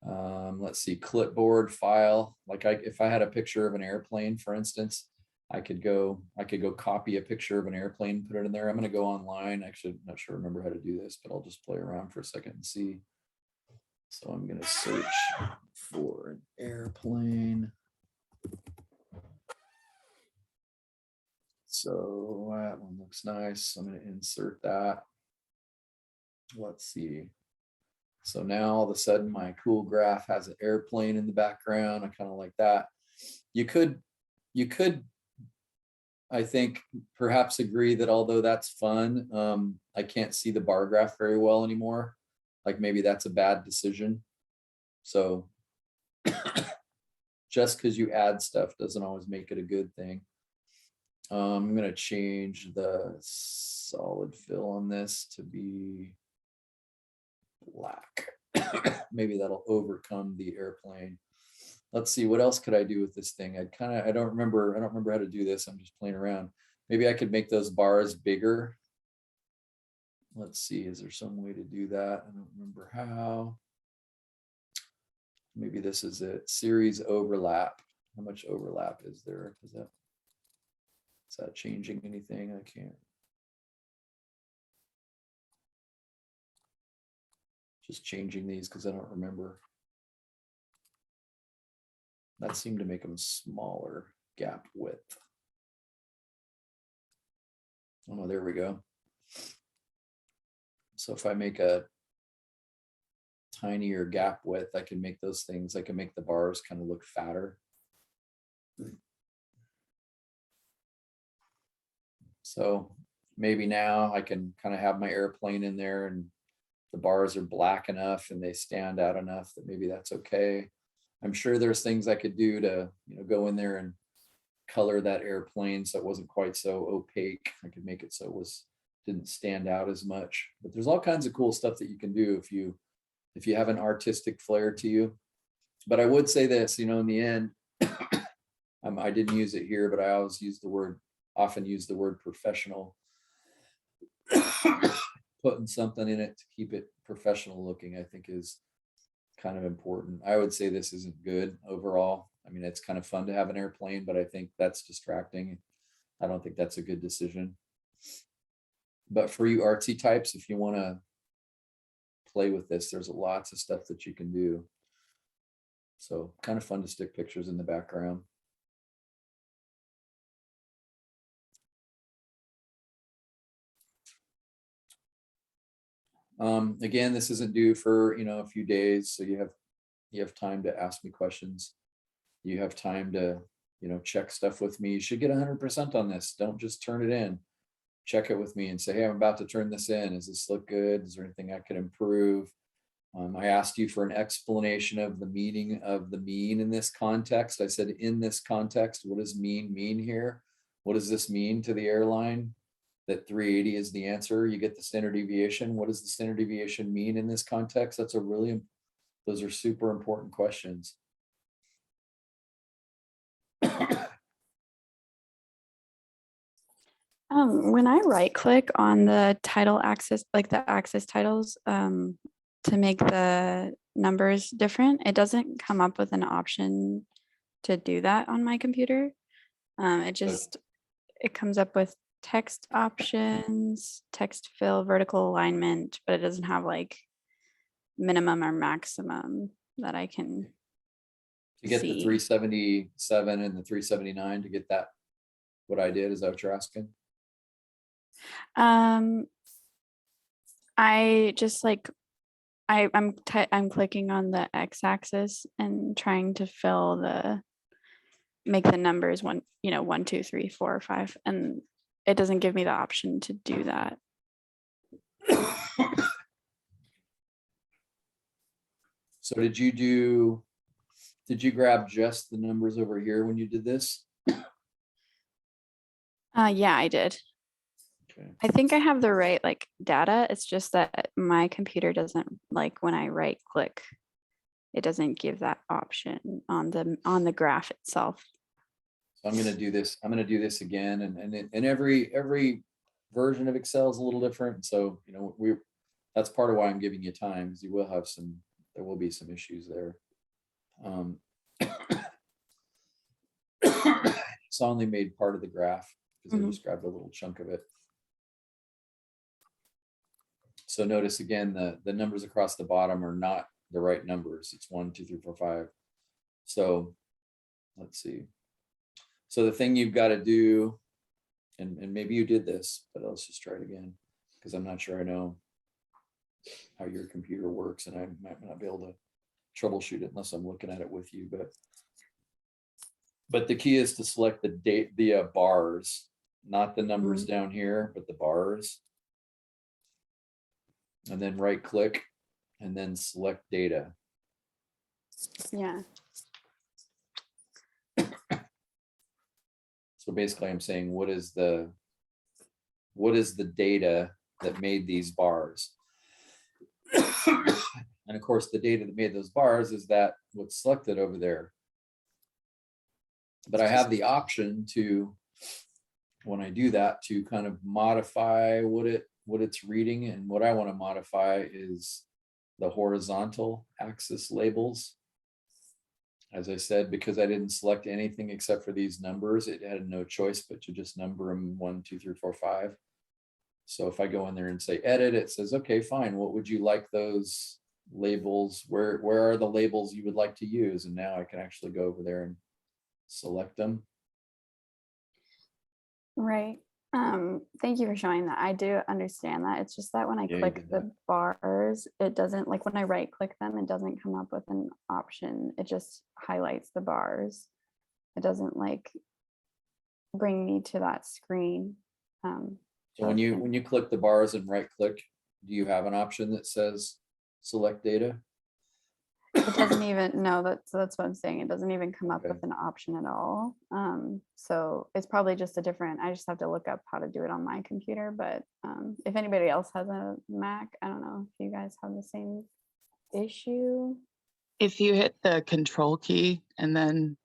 Let's see, clipboard file. Like if I had a picture of an airplane, for instance, I could go copy a picture of an airplane, put it in there. I'm going to go online. Actually, I'm not sure I remember how to do this, but I'll just play around for a second and see. So I'm going to search for an airplane. So that one looks nice. I'm going to insert that. Let's see. So now all of a sudden my cool graph has an airplane in the background. I kind of like that. You could, I think, perhaps agree that although that's fun, I can't see the bar graph very well anymore. Like maybe that's a bad decision. So just because you add stuff doesn't always make it a good thing. I'm going to change the solid fill on this to be black. Maybe that'll overcome the airplane. Let's see, what else could I do with this thing? I don't remember how to do this. I'm just playing around. Maybe I could make those bars bigger. Let's see, is there some way to do that? I don't remember how. Maybe this is it. Series overlap. How much overlap is there? Is that changing anything? I can't. Just changing these because I don't remember. That seemed to make them smaller. Gap width. Oh, there we go. So if I make a tinier gap width, I can make those things. I can make the bars kind of look fatter. So maybe now I can kind of have my airplane in there and the bars are black enough and they stand out enough that maybe that's okay. I'm sure there's things I could do to, go in there and color that airplane so it wasn't quite so opaque. I could make it so it didn't stand out as much. But there's all kinds of cool stuff that you can do if you have an artistic flair to you. But I would say this, in the end, I didn't use it here, but I always often use the word professional. Putting something in it to keep it professional looking, I think, is kind of important. I would say this isn't good overall. I mean, it's kind of fun to have an airplane, but I think that's distracting. I don't think that's a good decision. But for you artsy types, if you want to play with this, there's lots of stuff that you can do. So kind of fun to stick pictures in the background. Again, this isn't due for, a few days. So you have time to ask me questions. You have time to, check stuff with me. You should get 100% on this. Don't just turn it in. Check it with me and say, hey, I'm about to turn this in. Does this look good? Is there anything I could improve? I asked you for an explanation of the meaning of the mean in this context. I said, in this context, what does mean here? What does this mean to the airline? That 380 is the answer. You get the standard deviation. What does the standard deviation mean in this context? Those are super important questions. When I right click on the title axis, like the axis titles, to make the numbers different, it doesn't come up with an option to do that on my computer. It comes up with text options, text fill, vertical alignment, but it doesn't have like minimum or maximum that I can To get the see. 377 and the 379 to get that, what I did, is that what you're asking? I just like I'm clicking on the x-axis and trying to make the numbers 1, 1, 2, 3, 4, 5, and it doesn't give me the option to do that. So did you grab just the numbers over here when you did this? Yeah, I did. Okay. I think I have the right like data. It's just that my computer doesn't like when I right click, it doesn't give that option on the graph itself. So I'm going to do this. I'm going to do this again, and every version of Excel is a little different. So that's part of why I'm giving you time, because there will be some issues there. It's only made part of the graph because I just grabbed a little chunk of it. So notice again, the numbers across the bottom are not the right numbers. It's 1, 2, 3, 4, 5. So let's see. So the thing you've got to do, and maybe you did this, but let's just try it again, because I'm not sure I know how your computer works, and I might not be able to troubleshoot it unless I'm looking at it with you. But the key is to select the bars, not the numbers down here, but the bars. And then right click and then select data. Yeah. So basically I'm saying, what is the data that made these bars? And of course, the data that made those bars is that what's selected over there. But I have the option to, when I do that, to kind of modify what it's reading. And what I want to modify is the horizontal axis labels. As I said, because I didn't select anything except for these numbers, it had no choice but to just number them 1, 2, 3, 4, 5. So if I go in there and say edit, it says, okay, fine. What would you like those labels? Where are the labels you would like to use? And now I can actually go over there and select them. Right. Thank you for showing that. I do understand that. It's just that when I Yeah, you click did the bars, it doesn't, like when I right click them, it doesn't come up with an option. It just highlights the bars. It doesn't like bring me to that screen. So when you click the bars and right click, do you have an option that says select data? It doesn't even, no, that's what I'm saying. It doesn't even come up Okay. with an option at all. So it's probably just a different, I just have to look up how to do it on my computer, but if anybody else has a Mac, I don't know if you guys have the same issue. If you hit the control key and then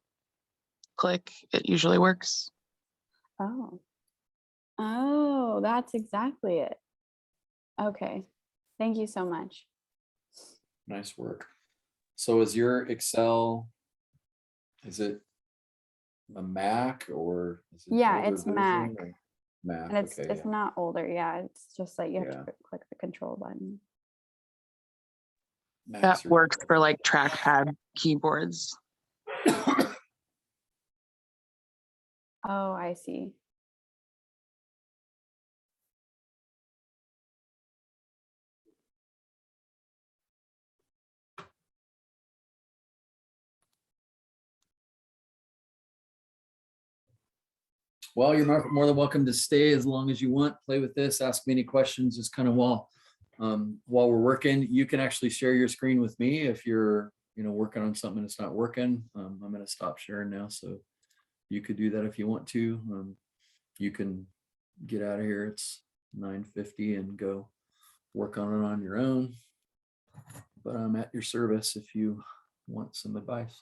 click, it usually works. Oh. Oh, that's exactly it. Okay. Thank you so much. Nice work. So is your Excel, is it a Mac or? is it Yeah, older it's version Mac. or- Mac, And it's okay. it's not older. Yeah, it's just like you have Yeah. to click the control button. Macs That are- works for like trackpad keyboards. Oh, I see. Well, you're more than welcome to stay as long as you want, play with this, ask me any questions, just kind of while we're working. You can actually share your screen with me if you're, working on something that's not working. I'm gonna stop sharing now, so you could do that if you want to. You can get out of here. It's 9:50 and go work on it on your own. But I'm at your service if you want some advice.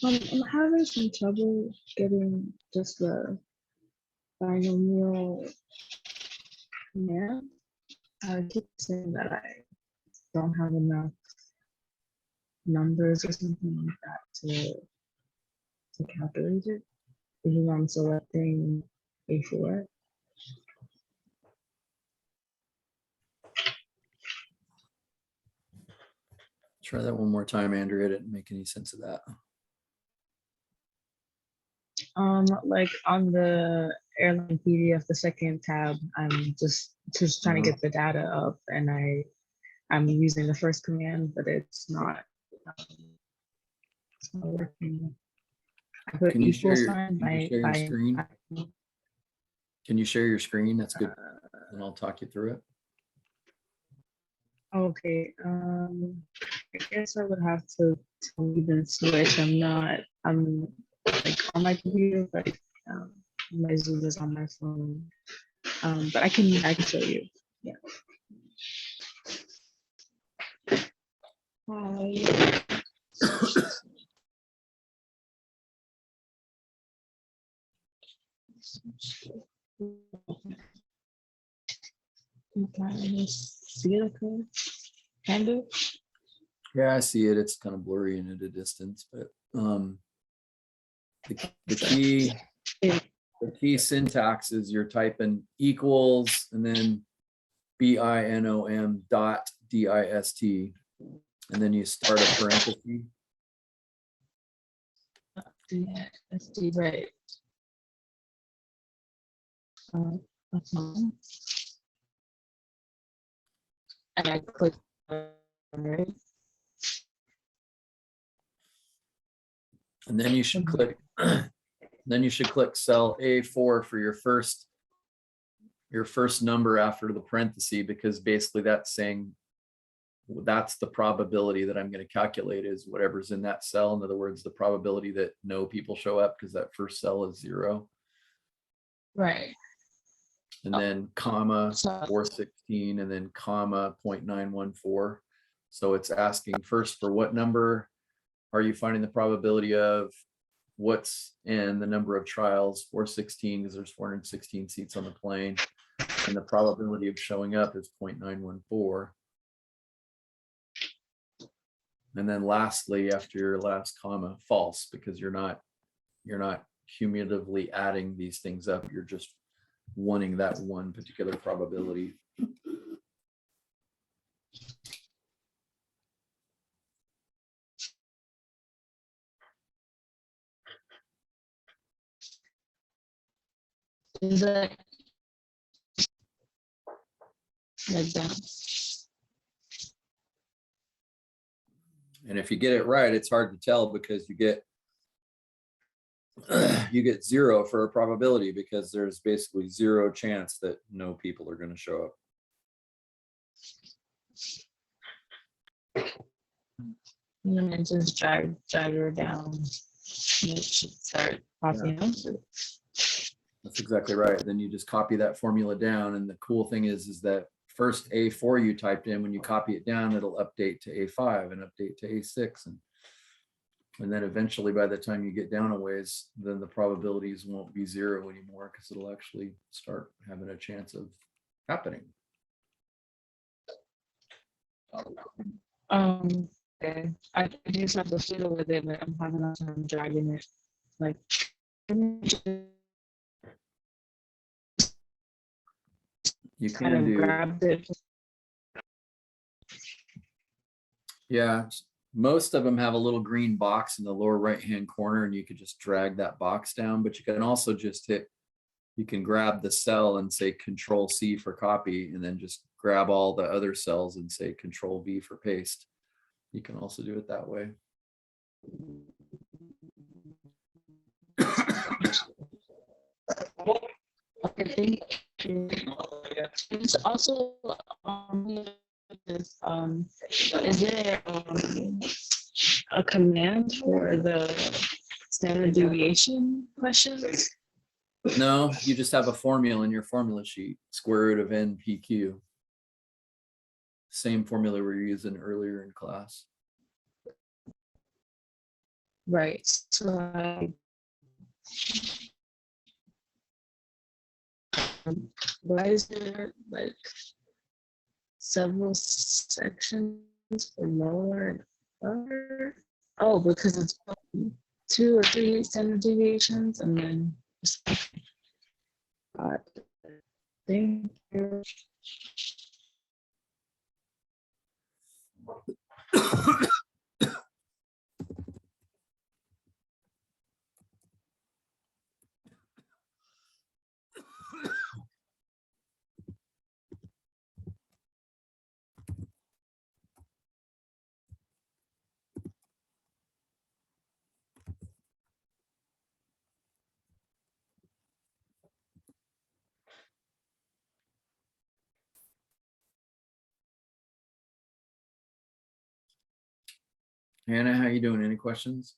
I'm having some trouble getting just the binomial command. I keep saying that I don't have enough numbers or something like that to calculate it. Even though I'm selecting A4. Try that one more time, Andrew. I didn't make any sense of that. Like on the airline PDF, the second tab, I'm just trying to get the data up, and I'm using the first command, but it's not working. I put Can you share equal your- sign can you share your screen? by- Can you share your screen? That's good. uh, And I'll talk you through it. Okay, I guess I would have to leave and switch. I'm like on my computer, but my Zoom is on my phone. But I can show you. Yeah. See it, okay? Kind of. Yeah, I see it. It's kind of blurry and at a distance, but the key syntax is you're typing equals and then BINOM dot DIST. And then you start a parenthesis. Yeah, let's do right. That's fine. And I click right. And then you should click, then you should click cell A4 for your first number after the parenthesis, because basically that's saying that's the probability that I'm going to calculate is whatever's in that cell. In other words, the probability that no people show up because that first cell is 0. Right. And then comma So 416 and then comma 0.914. So it's asking first for what number are you finding the probability of, what's in the number of trials, 416, because there's 416 seats on the plane. And the probability of showing up is 0.914. And then lastly, after your last comma, false, because you're not cumulatively adding these things up. You're just wanting that one particular probability. Is that like that? And if you get it right, it's hard to tell because you get you get 0 for a probability because there's basically 0 chance that no people are going to show up. And then just drag her down. And it should start popping up. That's exactly right. Then you just copy that formula down. And the cool thing is that first A4 you typed in, when you copy it down, it'll update to A5 and update to A6. And then eventually by the time you get down a ways, then the probabilities won't be 0 anymore because it'll actually start having a chance of happening. Okay. I just have to fiddle with it, but I'm having a time dragging it. Like You kind can of do, grabbed it. yeah, most of them have a little green box in the lower right-hand corner and you could just drag that box down, but you can also just you can grab the cell and say Control C for copy and then just grab all the other cells and say Control V for paste. You can also do it that way. Okay, thank you. It's also is there a command for the standard deviation questions? No, you just have a formula in your formula sheet, square root of NPQ. Same formula we were using earlier in class. Right. So why is there like several sections for lower and upper? Oh, because it's 2 or 3 standard deviations and then thank you. Hannah, how you doing? Any questions?